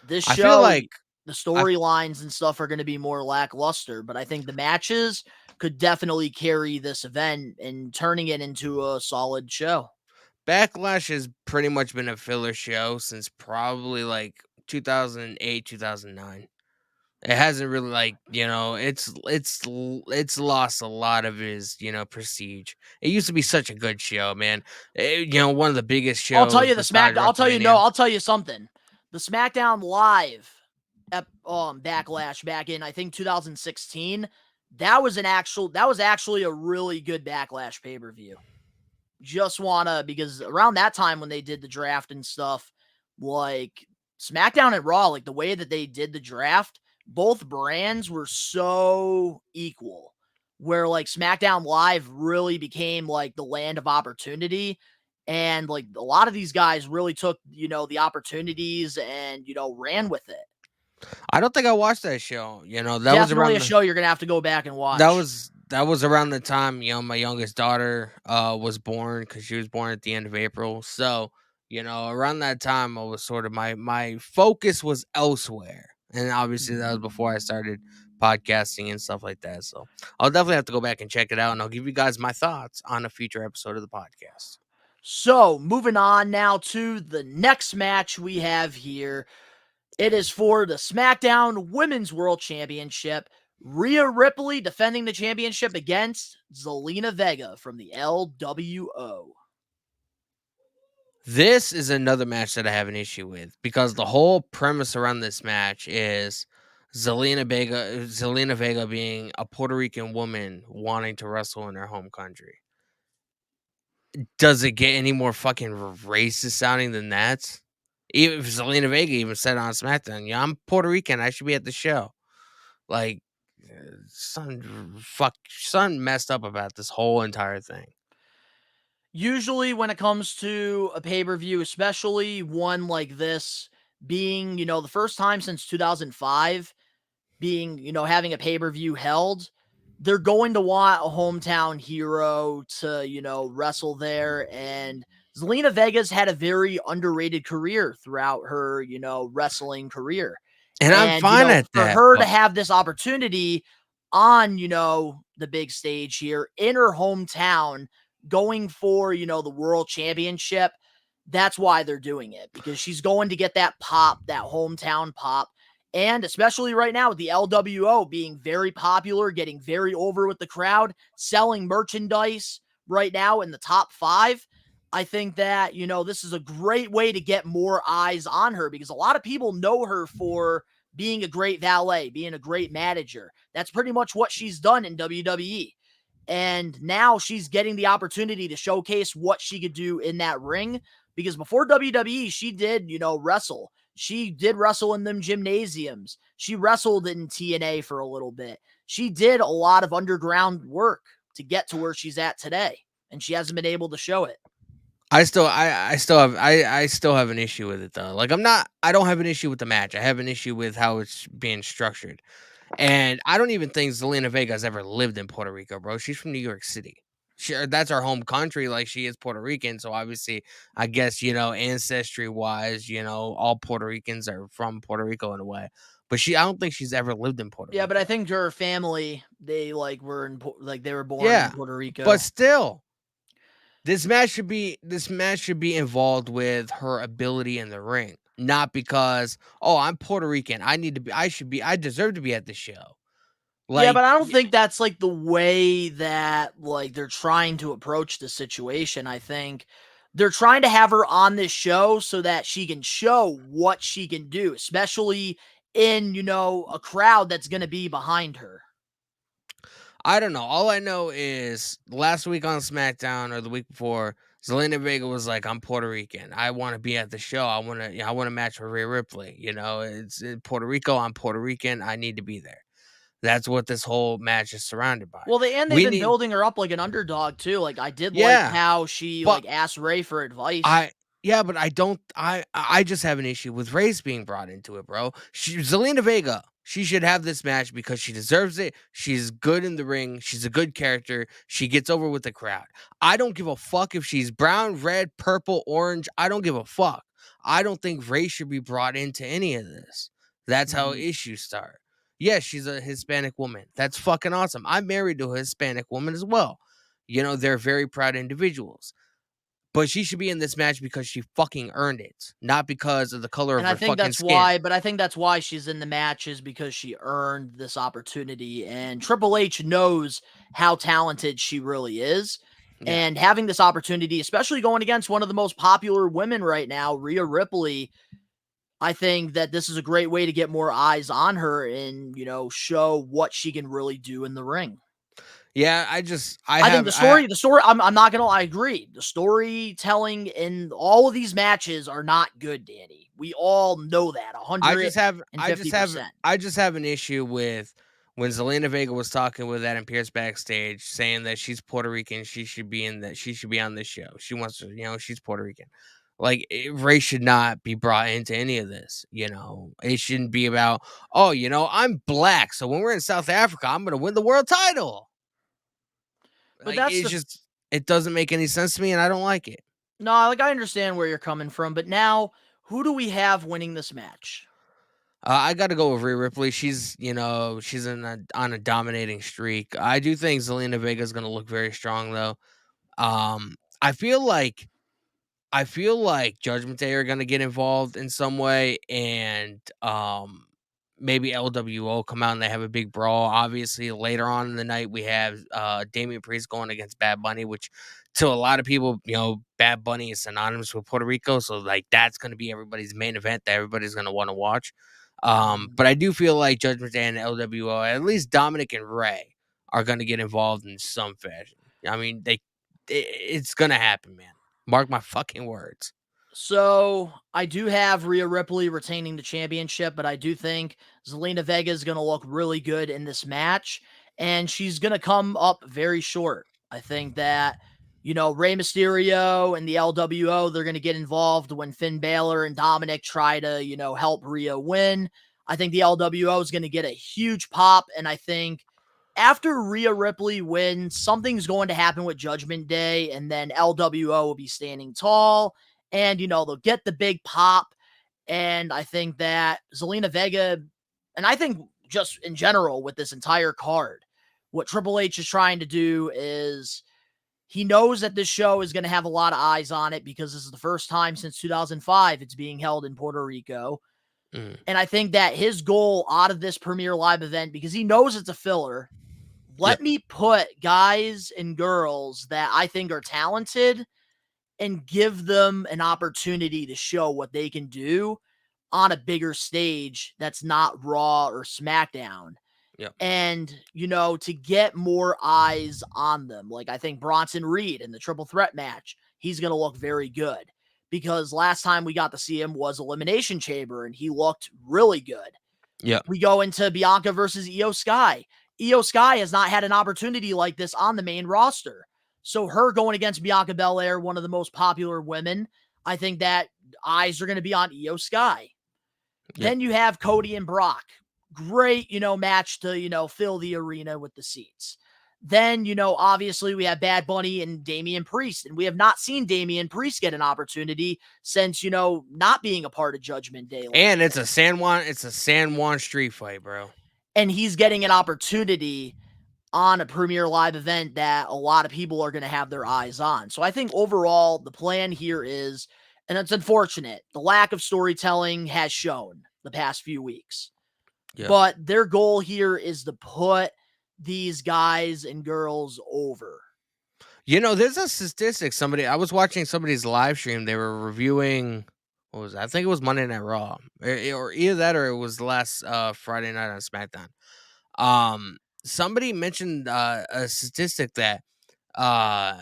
this I feel show, like the I storylines and stuff are going to be more lackluster. But I think the matches could definitely carry this event and turning it into a solid show. Backlash has pretty much been a filler show since probably like 2008, 2009. It hasn't really, like, it's lost a lot of his, prestige. It used to be such a good show, man. One of the biggest I'll tell shows you the besides Smack. I'll tell you no. WrestleMania. I'll tell you something. The SmackDown Live, Backlash back in I think 2016. That was actually a really good Backlash pay per view. Just wanna because around that time when they did the draft and stuff, like SmackDown and Raw, like the way that they did the draft, both brands were so equal. Where like SmackDown Live really became like the land of opportunity. And like a lot of these guys really took, the opportunities and, ran with it. I don't think I watched that show. That was Definitely around a the show you're gonna have to go back and that watch. was that was around the time, my youngest daughter was born, because she was born at the end of April. So, around that time I was sort of, my focus was elsewhere. And obviously that was before I started podcasting and stuff like that. So I'll definitely have to go back and check it out, and I'll give you guys my thoughts on a future episode of the podcast. So moving on now to the next match we have here. It is for the SmackDown Women's World Championship. Rhea Ripley defending the championship against Zelina Vega from the LWO. This is another match that I have an issue with, because the whole premise around this match is Zelina Vega being a Puerto Rican woman wanting to wrestle in her home country. Does it get any more fucking racist sounding than that? Even if Zelina Vega even said on SmackDown, "Yeah, I'm Puerto Rican. I should be at the show." Like, son messed up about this whole entire thing. Usually, when it comes to a pay per view, especially one like this, being, the first time since 2005, being, having a pay per view held, they're going to want a hometown hero to, wrestle there. And Zelina Vega's had a very underrated career throughout her, wrestling career. And I'm And, fine at for that, her to but have this opportunity on, the big stage here in her hometown, going for, the world championship, that's why they're doing it because she's going to get that pop, that hometown pop. And especially right now with the LWO being very popular, getting very over with the crowd, selling merchandise right now in the top 5, I think that, this is a great way to get more eyes on her because a lot of people know her for being a great valet, being a great manager. That's pretty much what she's done in WWE. And now she's getting the opportunity to showcase what she could do in that ring because before WWE, she did, wrestle. She did wrestle in them gymnasiums. She wrestled in TNA for a little bit. She did a lot of underground work to get to where she's at today, and she hasn't been able to show it. I still have an issue with it though. Like, I don't have an issue with the match. I have an issue with how it's being structured. And I don't even think Zelina Vega's ever lived in Puerto Rico, bro. She's from New York City. That's our home country. Like, she is Puerto Rican. So obviously, I guess, ancestry wise, all Puerto Ricans are from Puerto Rico in a way. but I don't think she's ever lived in Puerto Yeah, but I Rico. think her family, they they were born in Yeah, Puerto but Rico. still, this match should be involved with her ability in the ring, not because, oh, I'm Puerto Rican. I deserve to be at the show. Yeah, Like, but I don't think that's like the way that like they're trying to approach the situation. I think they're trying to have her on this show so that she can show what she can do, especially in, a crowd that's going to be behind her. I don't know. All I know is last week on SmackDown or the week before, Zelina Vega was like, "I'm Puerto Rican. I want to be at the show. I want to match with Rhea Ripley. It's in Puerto Rico. I'm Puerto Rican. I need to be there." That's what this whole match is surrounded by. Well, they've We been need, building her up like an underdog too. Like I did like yeah, how she but like asked Ray for advice. I yeah, but I don't I just have an issue with race being brought into it, bro. Zelina Vega, she should have this match because she deserves it. She's good in the ring. She's a good character. She gets over with the crowd. I don't give a fuck if she's brown, red, purple, orange. I don't give a fuck. I don't think race should be brought into any of this. That's how Mhm. issues start. Yes, she's a Hispanic woman. That's fucking awesome. I'm married to a Hispanic woman as well. They're very proud individuals. But she should be in this match because she fucking earned it, not because of the color And of I her think fucking that's skin. why, but I think that's why she's in the matches because she earned this opportunity. And Triple H knows how talented she really is. Yeah. And having this opportunity, especially going against one of the most popular women right now, Rhea Ripley, I think that this is a great way to get more eyes on her and, show what she can really do in the ring. Yeah, I I think have I I'm not gonna I agree. The storytelling in all of these matches are not good, Danny. We all know that I just have I just have 150%. I just have an issue with when Zelina Vega was talking with Adam Pearce backstage saying that she's Puerto Rican, she should be on this show. She wants to, she's Puerto Rican. Like, race should not be brought into any of this. It shouldn't be about, oh, I'm black, so when we're in South Africa, I'm gonna win the world title. But Like, that's it's the just it doesn't make any sense to me, and I don't like it. No, like I understand where you're coming from, but now who do we have winning this match? I got to go with Rhea Ripley. She's on a dominating streak. I do think Zelina Vega is going to look very strong, though. Um, I feel like Judgment Day are going to get involved in some way, and maybe LWO come out and they have a big brawl. Obviously, later on in the night we have Damian Priest going against Bad Bunny, which to a lot of people, Bad Bunny is synonymous with Puerto Rico, so like that's going to be everybody's main event that everybody's going to want to watch. Mhm. But I do feel like Judgment Day and LWO, at least Dominic and Ray, are going to get involved in some fashion. I mean, it's going to happen, man. Mark my fucking words. So I do have Rhea Ripley retaining the championship, but I do think Zelina Vega is going to look really good in this match, and she's going to come up very short. I think that, Rey Mysterio and the LWO, they're going to get involved when Finn Balor and Dominic try to, help Rhea win. I think the LWO is going to get a huge pop, and I think after Rhea Ripley wins, something's going to happen with Judgment Day, and then LWO will be standing tall, and they'll get the big pop. And I think that Zelina Vega, and I think just in general with this entire card, what Triple H is trying to do is he knows that this show is going to have a lot of eyes on it because this is the first time since 2005 it's being held in Puerto Rico. Mm, And I think that his goal out of this premier live event, because he knows it's a filler, yep. let me put guys and girls that I think are talented and give them an opportunity to show what they can do on a bigger stage that's not Raw or SmackDown. Yep. And, to get more eyes on them. Like, I think Bronson Reed in the triple threat match, he's going to look very good because last time we got to see him was Elimination Chamber and he looked really good. Yep. We go into Bianca versus Io Sky. Io Sky has not had an opportunity like this on the main roster. So her going against Bianca Belair, one of the most popular women, I think that eyes are going to be on Io Sky. Yep. Then you have Cody and Brock. Great, match to, fill the arena with the seats. Then, obviously we have Bad Bunny and Damian Priest, and we have not seen Damian Priest get an opportunity since, not being a part of Judgment Day like And it's a this. San Juan street fight, bro. And he's getting an opportunity on a premier live event that a lot of people are going to have their eyes on. So I think overall the plan here is, and it's unfortunate, the lack of storytelling has shown the past few weeks. Yeah. But their goal here is to put these guys and girls over. There's a statistic. I was watching somebody's live stream. They were reviewing, what was that? I think it was Monday Night Raw, or either that or it was last Friday night on SmackDown. Somebody mentioned a statistic that uh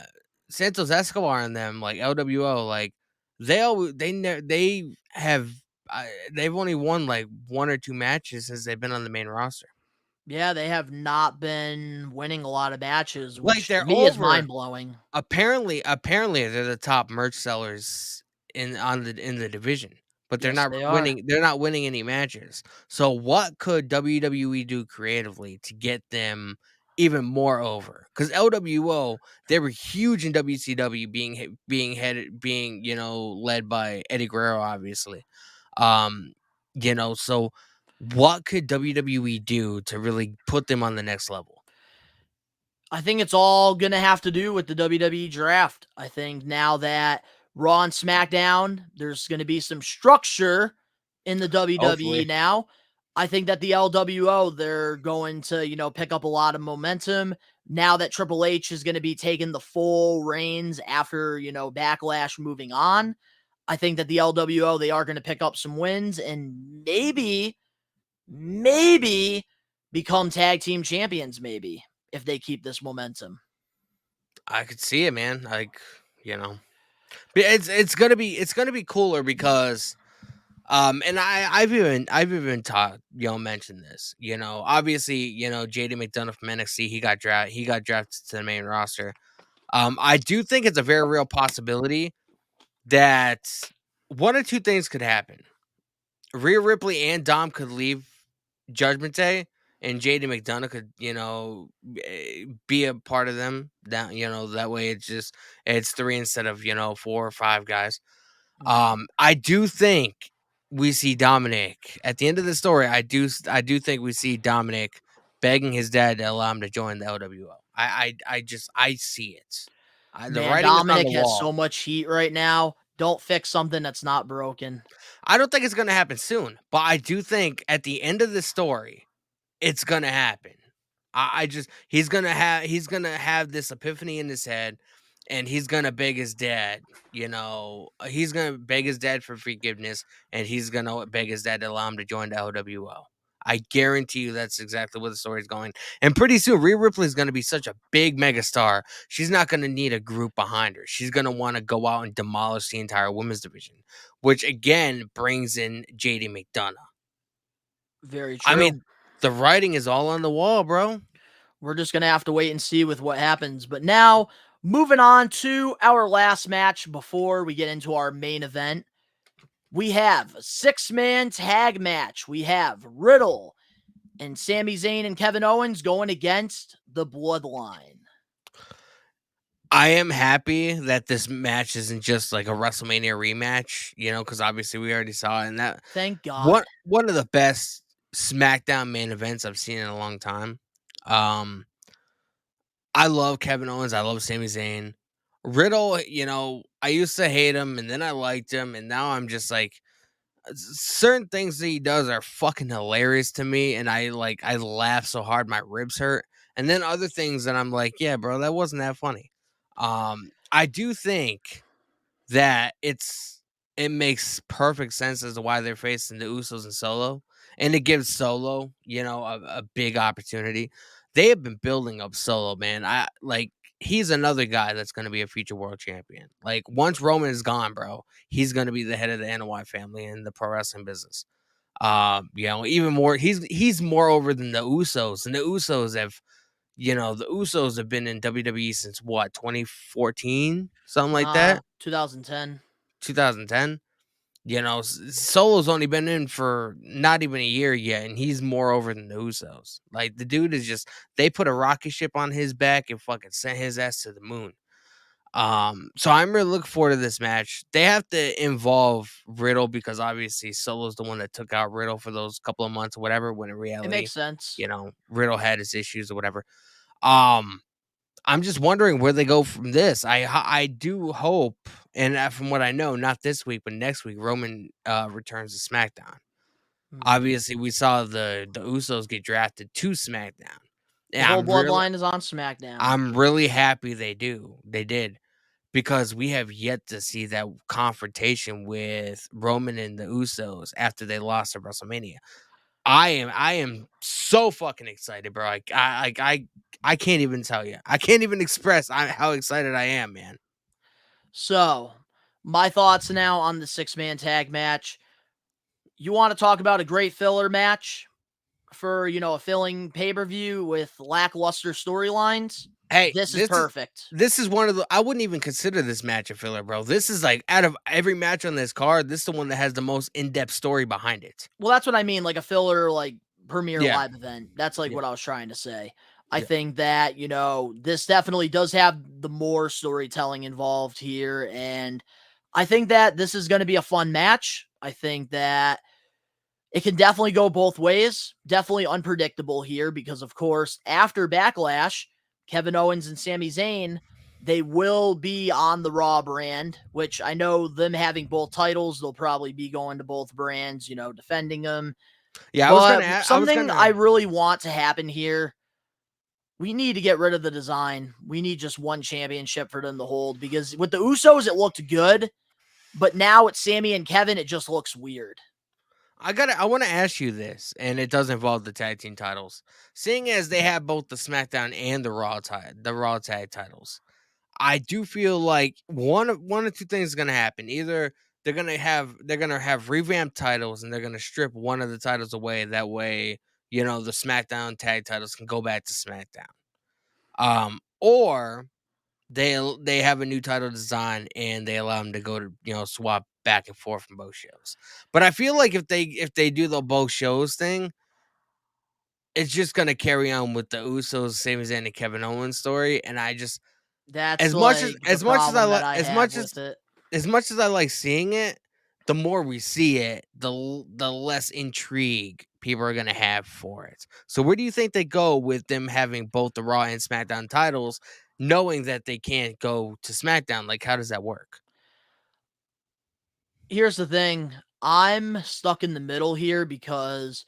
Santos Escobar and them, like LWO, like they have they've only won like one or two matches since they've been on the main roster. Yeah, they have not been winning a lot of matches, Like which to they're me is over. mind blowing. Apparently they're the top merch sellers in the division, but Yes, they are. they're not winning any matches. So what could WWE do creatively to get them even more over? Because LWO, they were huge in WCW, being led by Eddie Guerrero, obviously. Um, so what could WWE do to really put them on the next level? I think it's all going to have to do with the WWE draft. I think now that Raw and SmackDown, there's going to be some structure in the WWE Hopefully. now. I think that the LWO, they're going to, pick up a lot of momentum now that Triple H is going to be taking the full reins after, Backlash moving on. I think that the LWO, they are going to pick up some wins and maybe become tag team champions, maybe, if they keep this momentum. I could see it, man. Like, you know. But it's gonna be cooler because and I've even taught mentioned this. Obviously, JD McDonough from NXT, he got drafted to the main roster. I do think it's a very real possibility that one or two things could happen. Rhea Ripley and Dom could leave Judgment Day, and JD McDonough could, be a part of them. That way it's three instead of 4 or 5 guys. Mhm. I do think we see Dominic at the end of the story. I do think we see Dominic begging his dad to allow him to join the LWO. I see it. The Man, writing is on Dominic the has wall. so much heat right now. Don't fix something that's not broken. I don't think it's gonna happen soon, but I do think at the end of the story, it's gonna happen. I just he's gonna have this epiphany in his head, and he's gonna beg his dad. He's gonna beg his dad for forgiveness, and he's gonna beg his dad to allow him to join the LWO. I guarantee you that's exactly where the story's going. And pretty soon, Rhea Ripley is gonna be such a big megastar. She's not gonna need a group behind her. She's gonna want to go out and demolish the entire women's division, which again brings in JD McDonough. Very I true. mean, the writing is all on the wall, bro. We're just going to have to wait and see with what happens. But now, moving on to our last match before we get into our main event, we have a 6-man tag match. We have Riddle and Sami Zayn and Kevin Owens going against the Bloodline. I am happy that this match isn't just like a WrestleMania rematch, because obviously we already saw it. And that Thank God. one of the best SmackDown main events I've seen in a long time. Um, I love Kevin Owens. I love Sami Zayn. Riddle, I used to hate him and then I liked him, and now I'm just like certain things that he does are fucking hilarious to me, and I laugh so hard my ribs hurt. And then other things that I'm like, yeah, bro, that wasn't that funny. I do think that it makes perfect sense as to why they're facing the Usos and Solo, and it gives Solo, a big opportunity. They have been building up Solo, man. He's another guy that's going to be a future world champion. Like once Roman is gone, bro, he's going to be the head of the NY family in the pro wrestling business. Even more, he's more over than the Usos, and the Usos have been in WWE since what, 2014, something like that, 2010. 2010. Solo's only been in for not even a year yet, and he's more over than the Usos. Like the dude is just they put a rocket ship on his back and fucking sent his ass to the moon. So I'm really looking forward to this match. They have to involve Riddle because obviously Solo's the one that took out Riddle for those couple of months or whatever, when in It reality, makes sense. Riddle had his issues or whatever. Um, I'm just wondering where they go from this. I do hope, and from what I know, not this week, but next week, Roman returns to SmackDown. Mhm. Obviously, we saw the Usos get drafted to SmackDown. The Yeah, whole bloodline is on SmackDown. I'm really happy they did, because we have yet to see that confrontation with Roman and the Usos after they lost at WrestleMania. I am so fucking excited, bro. I can't even tell you. I can't even express how excited I am, man. So, my thoughts now on the 6-man tag match. You want to talk about a great filler match for, a filling pay-per-view with lackluster storylines? Hey, This is perfect. this is one of the I wouldn't even consider this match a filler, bro. This is like out of every match on this card, this is the one that has the most in-depth story behind it. Well, that's what I mean, like a filler, like premier Yeah, live event. That's like yeah, what I was trying to say. I yeah. think that, this definitely does have the more storytelling involved here. And I think that this is going to be a fun match. I think that it can definitely go both ways. Definitely unpredictable here because, of course, after Backlash, Kevin Owens and Sami Zayn, they will be on the Raw brand, which I know them having both titles, they'll probably be going to both brands, defending them. Yeah, But I was something I gonna really want to happen here, we need to get rid of the design. We need just one championship for them to hold because with the Usos, it looked good. But now with Sami and Kevin, it just looks weird. I want to ask you this, and it does involve the tag team titles. Seeing as they have both the SmackDown and the Raw tag titles, I do feel like one of two things is gonna happen. Either they're gonna have revamped titles and they're gonna strip one of the titles away. That way, the SmackDown tag titles can go back to SmackDown. Or they have a new title design and they allow them to go to swap back and forth from both shows. But I feel like if they do the both shows thing, it's just gonna carry on with the Usos, Sami Zayn, and Kevin Owens story. And I just That's as much as like the as much as I problem that like I have with it. as much as I like seeing it, the more we see it, the less intrigue people are gonna have for it. So where do you think they go with them having both the Raw and SmackDown titles, knowing that they can't go to SmackDown? Like, how does that work? Here's the thing. I'm stuck in the middle here because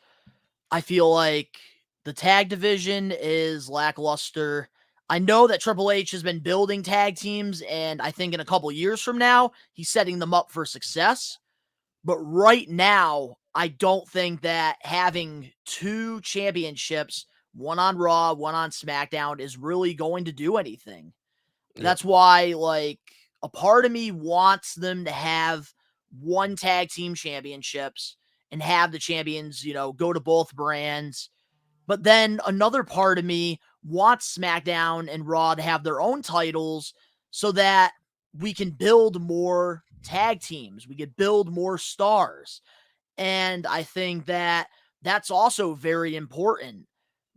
I feel like the tag division is lackluster. I know that Triple H has been building tag teams, and I think in a couple years from now, he's setting them up for success. But right now, I don't think that having two championships, one on Raw, one on SmackDown, is really going to do anything. Yep. That's why, like, a part of me wants them to have one tag team championships and have the champions, go to both brands. But then another part of me wants SmackDown and Raw to have their own titles so that we can build more tag teams. We could build more stars. And I think that that's also very important.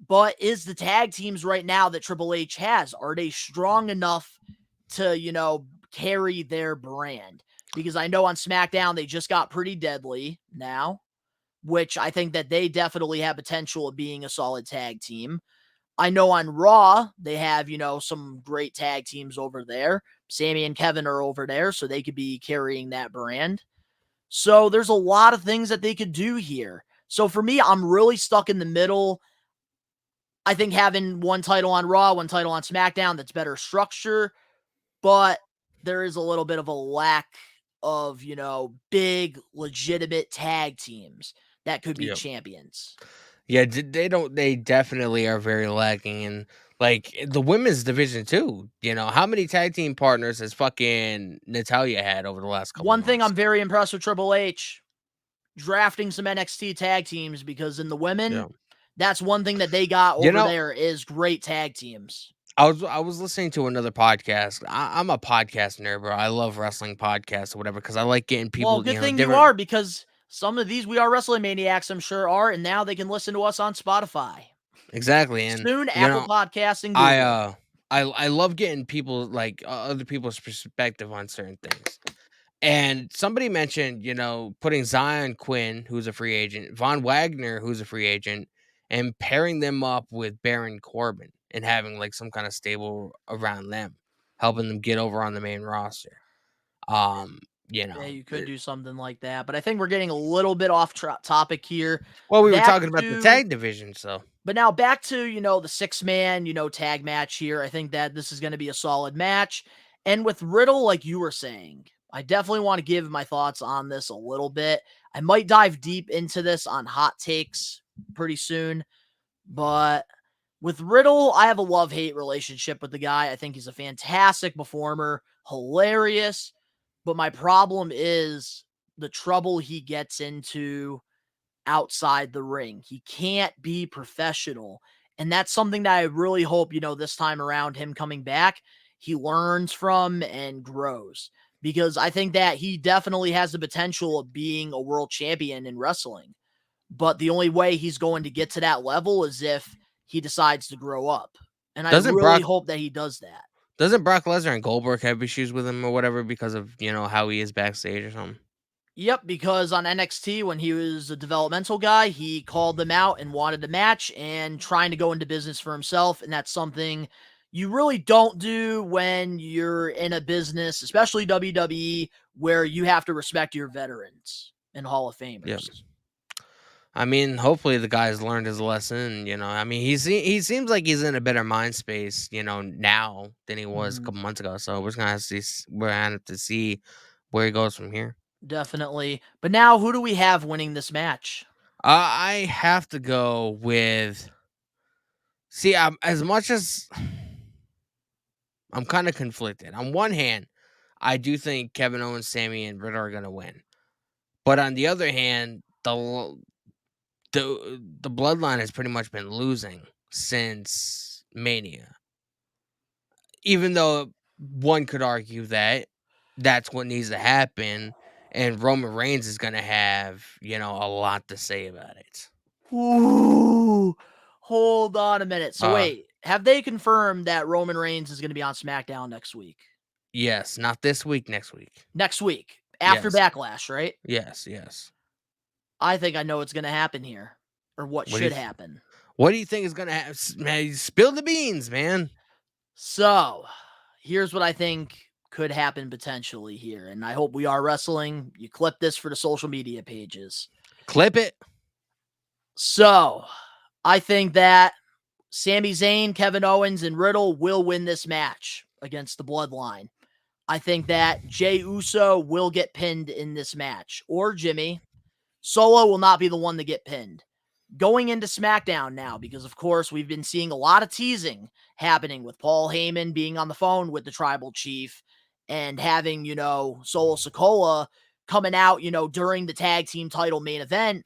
But is the tag teams right now that Triple H has, are they strong enough to, carry their brand? Because I know on SmackDown they just got Pretty Deadly now, which I think that they definitely have potential of being a solid tag team. I know on Raw they have, some great tag teams over there. Sammy and Kevin are over there, so they could be carrying that brand. So there's a lot of things that they could do here. So for me, I'm really stuck in the middle. I think having one title on Raw, one title on SmackDown, that's better structure, but there is a little bit of a lack of, big legitimate tag teams that could be Yep. champions. Yeah, they don't. They definitely are very lacking in like the women's division too. How many tag team partners has fucking Natalia had over the last couple of One thing months? I'm very impressed with Triple H drafting some NXT tag teams because in the women, Yeah. that's one thing that they got You over know, there is great tag teams. I was listening to another podcast. I'm a podcast nerd, bro. I love wrestling podcasts or whatever because I like getting Well, people, good thing you different. are, because some of these We Are Wrestling Maniacs, I'm sure, are, and now they can listen to us on Spotify. Exactly, and Soon, Apple Podcasts and I Google. I love getting people like other people's perspective on certain things. And somebody mentioned, putting Zion Quinn, who's a free agent, Von Wagner, who's a free agent, and pairing them up with Baron Corbin and having like some kind of stable around them, helping them get over on the main roster. Um, you Yeah, know, you could do something like that, but I think we're getting a little bit off topic here. well, we were Back talking about the to tag division, so But now back to, the 6-man, tag match here. I think that this is going to be a solid match. And with Riddle, like you were saying, I definitely want to give my thoughts on this a little bit. I might dive deep into this on hot takes pretty soon. But with Riddle, I have a love-hate relationship with the guy. I think he's a fantastic performer, hilarious. But my problem is the trouble he gets into outside the ring. He can't be professional. And that's something that I really hope, this time around, him coming back, he learns from and grows. Because I think that he definitely has the potential of being a world champion in wrestling. But the only way he's going to get to that level is if he decides to grow up. And I doesn't really Brock hope that he does that. doesn't Brock Lesnar and Goldberg have issues with him or whatever because of how he is backstage or something? Yep, because on NXT, when he was a developmental guy, he called them out and wanted a match and trying to go into business for himself. And that's something you really don't do when you're in a business, especially WWE, where you have to respect your veterans and Hall of Yep. Famers. I mean, hopefully the guy's learned his lesson. I mean, he seems like he's in a better mind space, now than he was a Mhm. couple months ago. So we're gonna have to see where he goes from here. Definitely. But now, who do we have winning this match? I have to go with. See, as much as I'm kind of conflicted. On one hand, I do think Kevin Owens, Sammy, and Ritter are gonna win, but on the other hand, the bloodline has pretty much been losing since Mania. Even though one could argue that that's what needs to happen, and Roman Reigns is gonna have, a lot to say about it. Ooh, hold on a minute. So Uh, wait, have they confirmed that Roman Reigns is going to be on SmackDown next week? yes, not this week, next week. Next week, after Yes, Backlash, right? yes, yes. I think I know what's going to happen here, or what What do you should th- happen. What do you think is gonna happen? Man, spill the beans, man. So, here's what I think could happen potentially here, and I hope We Are Wrestling, you clip this for the social media pages. Clip it. So, I think that Sami Zayn, Kevin Owens, and Riddle will win this match against the Bloodline. I think that Jey Uso will get pinned in this match, or Jimmy. Solo will not be the one to get pinned. Going into SmackDown now, because of course we've been seeing a lot of teasing happening with Paul Heyman being on the phone with the tribal chief and having, Solo Sikoa coming out, during the tag team title main event,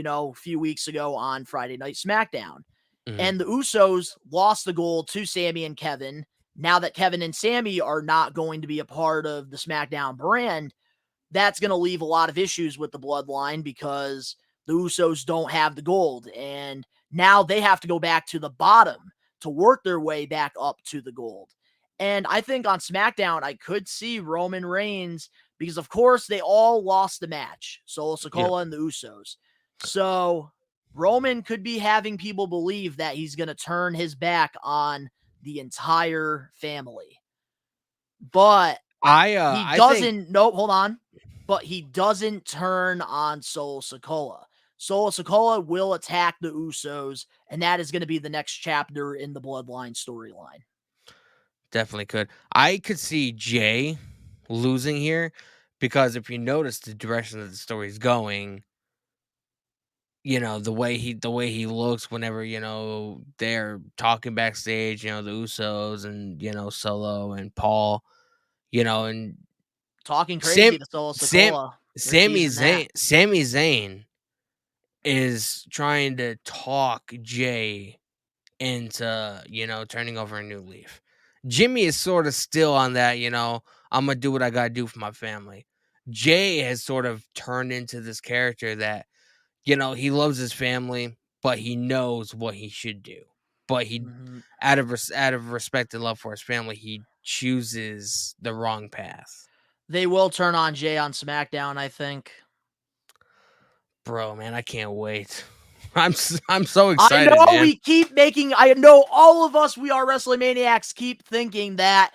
a few weeks ago on Friday Night SmackDown. Mhm. And the Usos lost the gold to Sammy and Kevin. Now that Kevin and Sammy are not going to be a part of the SmackDown brand, that's going to leave a lot of issues with the bloodline because the Usos don't have the gold. And now they have to go back to the bottom to work their way back up to the gold. And I think on SmackDown, I could see Roman Reigns because, of course, they all lost the match. Solo Yep. Sikoa and the Usos. So Roman could be having people believe that he's going to turn his back on the entire family. But he I think doesn't, nope, hold on. But he doesn't turn on Solo Sikoa. Solo Sikoa will attack the Usos, and that is going to be the next chapter in the Bloodline storyline. definitely could. I could see Jay losing here because if you notice the direction that the story's going, the way he looks whenever, they're talking backstage, the Usos and, Solo and Paul, and Talking Sam crazy to Solo Sam Sikoa. They're Sami teasing that. Zayn Sami Zayn is trying to talk Jay into, turning over a new leaf. Jimmy is sort of still on that, I'm gonna do what I gotta do for my family. Jay has sort of turned into this character that, he loves his family, but he knows what he should do. But he, Mhm. out of respect and love for his family, he chooses the wrong path. They will turn on Jay on SmackDown, I think. Bro, man, I can't wait. I'm so I excited, know man. we keep making I know all of us, we are Wrestling Maniacs, keep thinking that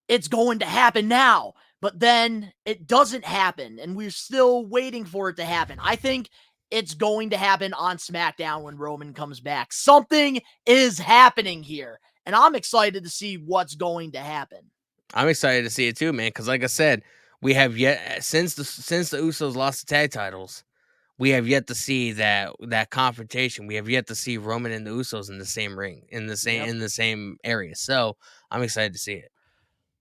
it's going to happen now, but then it doesn't happen, and we're still waiting for it to happen. I think it's going to happen on SmackDown when Roman comes back. Something is happening here, and I'm excited to see what's going to happen. I'm excited to see it too, man. Because like I said, we have yet since the Usos lost the tag titles, we have yet to see that confrontation. We have yet to see Roman and the Usos in the same ring, Yep. in the same area. So I'm excited to see it.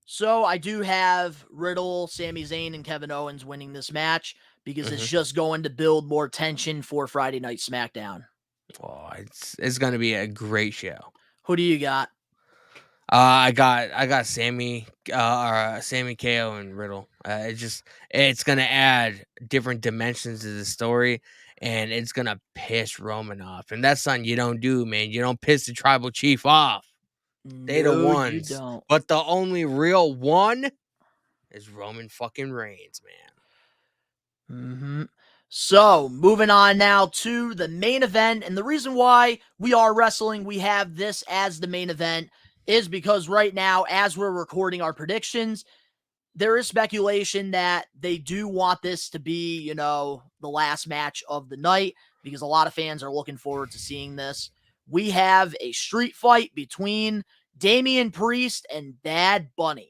So I do have Riddle, Sami Zayn, and Kevin Owens winning this match because it's Hmm. just going to build more tension for Friday Night SmackDown. Oh, it's gonna be a great show. Who do you got? I got Sammy KO and Riddle. It's gonna add different dimensions to the story, and it's gonna piss Roman off, and that's something you don't do, man. You don't piss the tribal chief off. They the No, you ones, don't. but the only real one is Roman fucking Reigns, man. So, moving on now to the main event. And the reason why we are wrestling, we have this as the main event, is because right now, as we're recording our predictions, there is speculation that they do want this to be, the last match of the night because a lot of fans are looking forward to seeing this. We have a street fight between Damian Priest and Bad Bunny.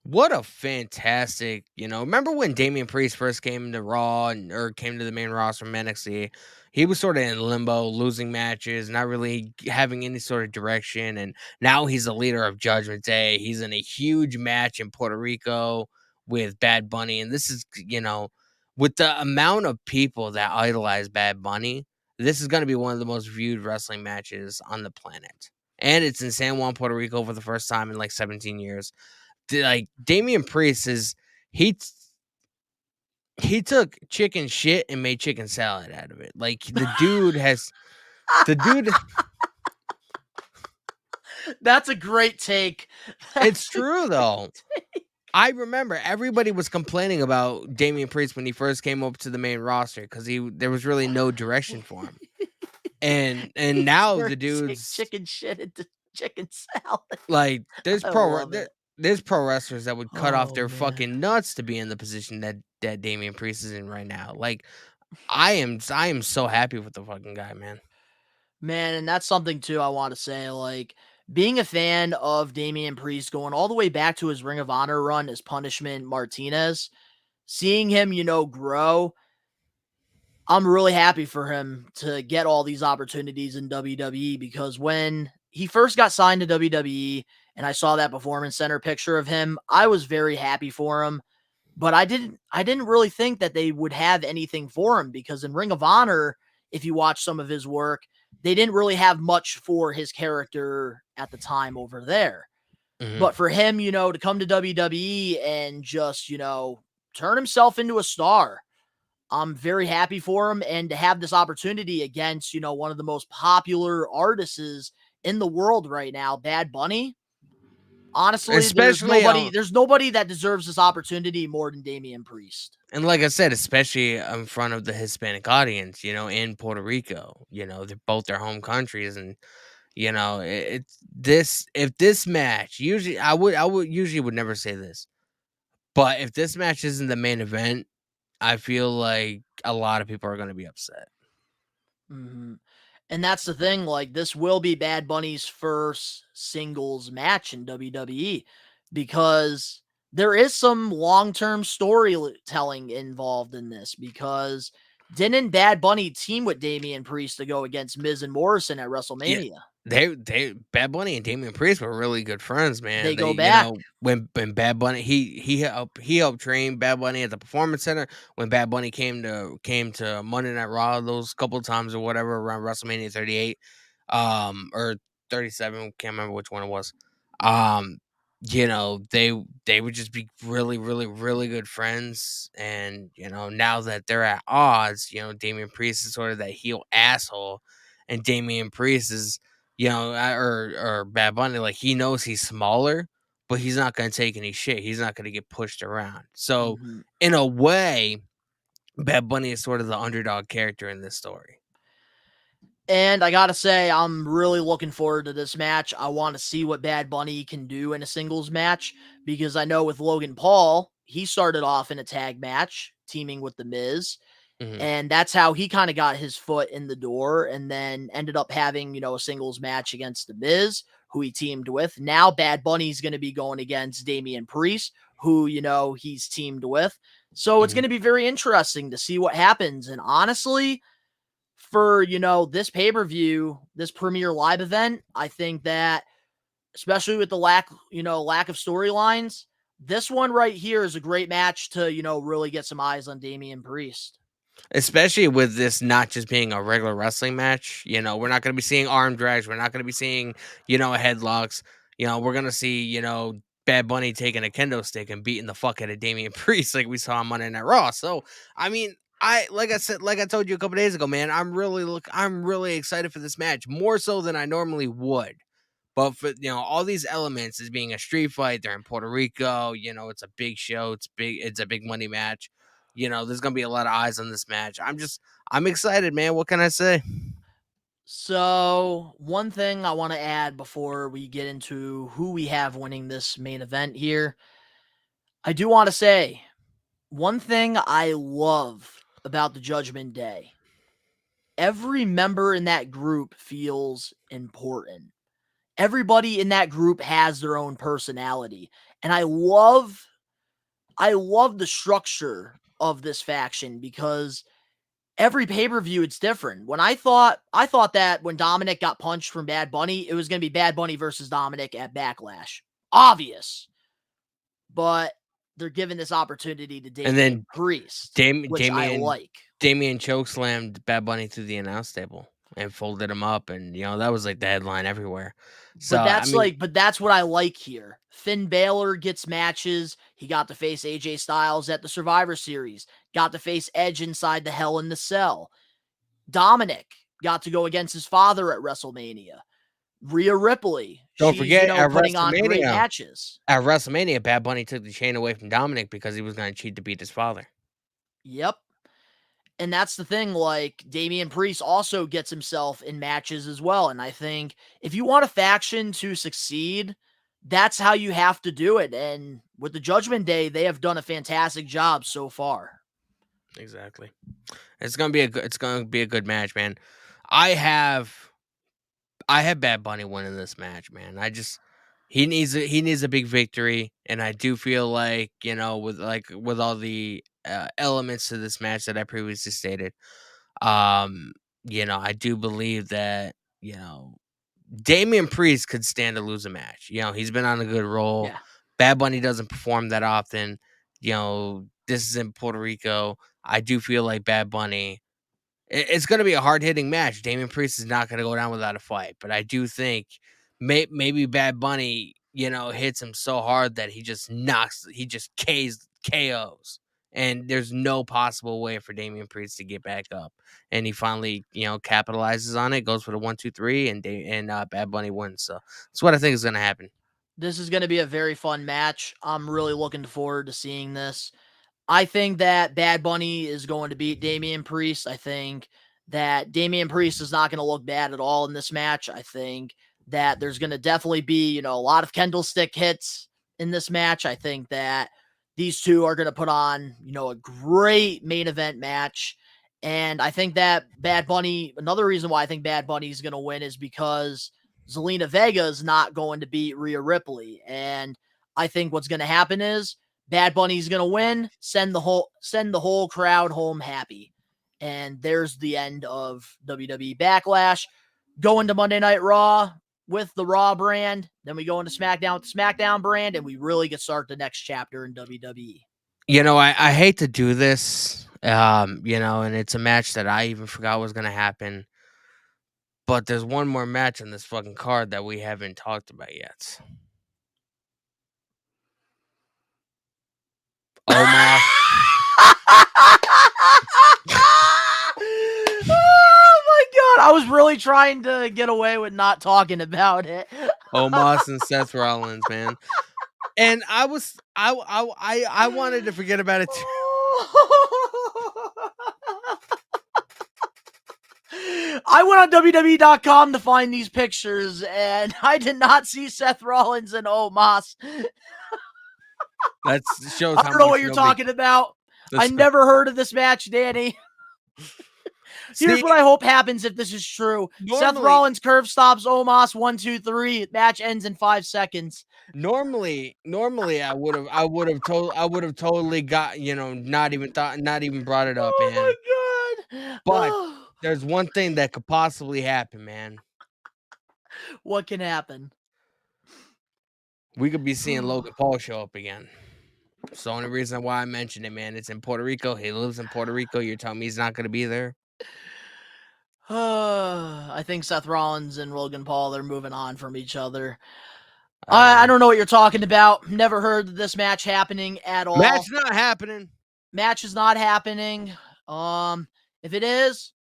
What a fantastic, remember when Damian Priest first came to Raw or came to the main roster from NXT? He was sort of in limbo, losing matches, not really having any sort of direction. And now he's the leader of Judgment Day. He's in a huge match in Puerto Rico with Bad Bunny. And this is, with the amount of people that idolize Bad Bunny, this is going to be one of the most viewed wrestling matches on the planet. And it's in San Juan, Puerto Rico for the first time in like 17 years. Like Damian Priest he t- he took chicken shit and made chicken salad out of it. Like the dude That's a great take. it's That's a true great though. take. I remember everybody was complaining about Damian Priest when he first came up to the main roster because there was really no direction for him. And He now the turned dude's chicken shit into chicken salad. like I love it. there's pro wrestlers that would cut off Oh their man. fucking nuts to be in the position that Damian Priest is in right now. Like I am so happy with the fucking guy, man. Man, and that's something too I want to say. Like, being a fan of Damian Priest going all the way back to his Ring of Honor run as Punishment Martinez, seeing him, grow, I'm really happy for him to get all these opportunities in WWE because when he first got signed to WWE and I saw that Performance Center picture of him, I was very happy for him. But I didn't really think that they would have anything for him because in Ring of Honor, if you watch some of his work, they didn't really have much for his character at the time over there. Mhm. But for him, to come to WWE and just, turn himself into a star, I'm very happy for him. And to have this opportunity against, one of the most popular artists in the world right now, Bad Bunny. Honestly, there's Especially, nobody there's nobody that deserves this opportunity more than Damian Priest. and like I said, especially in front of the Hispanic audience, in Puerto Rico, they're both their home countries, and it's this. If this match, usually, I would usually would never say this, but if this match isn't the main event, I feel like a lot of people are going to be upset. Mhm. And that's the thing, like, this will be Bad Bunny's first singles match in WWE because there is some long-term storytelling involved in this because didn't Bad Bunny team with Damian Priest to go against Miz and Morrison at Yeah, WrestleMania? they Bad Bunny and Damian Priest were really good friends, man. They They, go back. when Bad Bunny he helped train Bad Bunny at the Performance Center. When Bad Bunny came to Monday Night Raw those couple times or whatever around WrestleMania 38, or 37, can't remember which one it was. Um, they would just be really, really, really good friends. And now that they're at odds, Damian Priest is sort of that heel asshole, and Damian Priest is, or Bad Bunny, like he knows he's smaller, but he's not gonna take any shit. He's not gonna get pushed around. So Mhm. in a way, Bad Bunny is sort of the underdog character in this story. And I gotta say, I'm really looking forward to this match. I want to see what Bad Bunny can do in a singles match because I know with Logan Paul, he started off in a tag match teaming with The Miz. Mhm. And that's how he kind of got his foot in the door and then ended up having, a singles match against The Miz, who he teamed with. Now Bad Bunny's going to be going against Damian Priest, who, he's teamed with. So it's Mhm. going to be very interesting to see what happens. And honestly, for, this pay-per-view, this premier live event, I think that especially with the lack of storylines, this one right here is a great match to, really get some eyes on Damian Priest. Especially with this not just being a regular wrestling match, we're not gonna be seeing arm drags, we're not gonna be seeing, headlocks. We're gonna see, Bad Bunny taking a kendo stick and beating the fuck out of Damian Priest like we saw on Monday Night Raw. So, I mean, like I told you a couple days ago, man, I'm really excited for this match, more so than I normally would. But for all these elements as being a street fight, they're in Puerto Rico. It's a big show. It's a big money match. There's gonna be a lot of eyes on this match. I'm excited, man. What can I say? So, one thing I want to add before we get into who we have winning this main event here, I do want to say one thing I love about the Judgment Day. Every member in that group feels important. Everybody in that group has their own personality, and I love the structure of this faction because every pay-per-view it's different. I thought that when Dominic got punched from Bad Bunny, it was going to be Bad Bunny versus Dominic at Backlash. Obvious. But they're giving this opportunity to And Damian then Priest, Dam- which I Damian like. Damian chokeslammed Bad Bunny through the announce table and folded him up, and that was like the headline everywhere. So I mean, But that's what I like here. Finn Balor gets matches. He got to face AJ Styles at the Survivor Series. Got to face Edge inside the Hell in the Cell. Dominic got to go against his father at WrestleMania. Rhea Ripley, don't she's, forget putting on great matches. At WrestleMania, Bad Bunny took the chain away from Dominic because he was going to cheat to beat his father. Yep. And that's the thing, like, Damian Priest also gets himself in matches as well. And I think if you want a faction to succeed, that's how you have to do it. And with the Judgment Day, they have done a fantastic job so far. Exactly. It's gonna be a good match, man. I have I have Bad Bunny winning this match, man. He needs a big victory, and I do feel like with all the elements to this match that I previously stated, um, I do believe that Damian Priest could stand to lose a match. He's been on a good roll. Yeah. Bad Bunny doesn't perform that often. This is in Puerto Rico. I do feel like Bad Bunny it's going to be a hard hitting match. Damian Priest is not going to go down without a fight, but I do think maybe Bad Bunny, hits him so hard that he just KOs, and there's no possible way for Damian Priest to get back up. And he finally, capitalizes on it, goes for the 1, 2, 3, and Bad Bunny wins. So that's what I think is going to happen. This is going to be a very fun match. I'm really looking forward to seeing this. I think that Bad Bunny is going to beat Damian Priest. I think that Damian Priest is not going to look bad at all in this match. I think that there's going to definitely be, a lot of candlestick hits in this match. I think that these two are going to put on, a great main event match. And I think that Bad Bunny, another reason why I think Bad Bunny is going to win is because Zelina Vega is not going to beat Rhea Ripley. And I think what's going to happen is Bad Bunny's gonna win, send the whole crowd home happy. And there's the end of WWE Backlash. Go into Monday Night Raw with the Raw brand. Then we go into SmackDown with the SmackDown brand, and we really get started the next chapter in WWE. I hate to do this, and it's a match that I even forgot was going to happen. But there's one more match on this fucking card that we haven't talked about yet. Omos. Oh my god! I was really trying to get away with not talking about it. Omos and Seth Rollins, man. And I wanted to forget about it too. I went on WWE.com to find these pictures, and I did not see Seth Rollins and Omos. That shows I how don't know much what you're talking about. I That's- never heard of this match, Danny. Here's See, what I hope happens if this is true. Seth Normally- Rollins curve stops Omos 1, 2, 3. Match ends in 5 seconds. normally I would have totally got, not even brought it up, man. Oh my god! But there's one thing that could possibly happen, man. What can happen? We could be seeing Logan Paul show up again. It's the only reason why I mentioned it, man. It's in Puerto Rico. He lives in Puerto Rico. You're telling me he's not going to be there? I think Seth Rollins and Logan Paul, they're moving on from each other. I don't know what you're talking about. Never heard of this match happening at all. Match not happening. Match is not happening. If it is,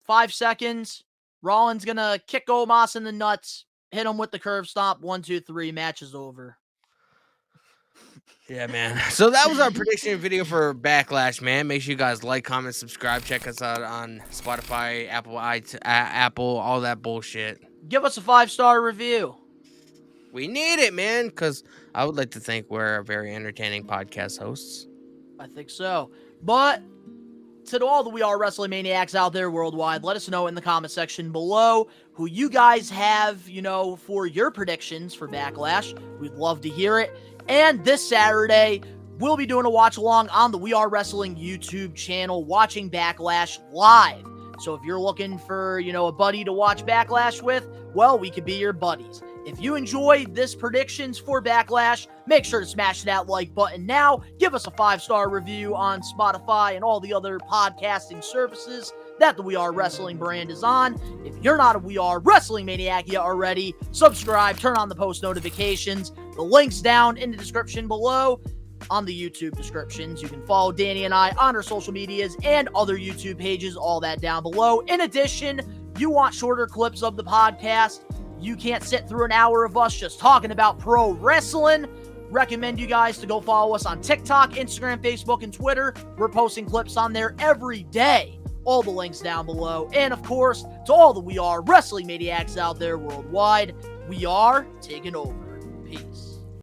5 seconds. Rollins gonna kick Omos in the nuts, hit him with the curve stomp. 1, 2, 3. Match is over. Yeah, man. So that was our prediction video for Backlash, man. Make sure you guys like, comment, subscribe. Check us out on Spotify, Apple, all that bullshit. Give us a 5-star review. We need it, man, because I would like to think we're a very entertaining podcast hosts. I think so. But to all the We Are Wrestling Maniacs out there worldwide, let us know in the comment section below who you guys have, for your predictions for Backlash. We'd love to hear it. And this Saturday, we'll be doing a watch along on the We Are Wrestling YouTube channel, watching Backlash live. So if you're looking for, a buddy to watch Backlash with, well, we could be your buddies. If you enjoyed this predictions for Backlash, make sure to smash that like button now. Give us a 5-star review on Spotify and all the other podcasting services that the We Are Wrestling brand is on. If you're not a We Are Wrestling Maniac yet already, subscribe, turn on the post notifications. The link's down in the description below on the YouTube descriptions. You can follow Danny and I on our social medias and other YouTube pages, all that down below. In addition, you want shorter clips of the podcast. You can't sit through an hour of us just talking about pro wrestling. Recommend you guys to go follow us on TikTok, Instagram, Facebook, and Twitter. We're posting clips on there every day. All the links down below. And of course, to all the We Are Wrestling Maniacs out there worldwide, we are taking over. Peace.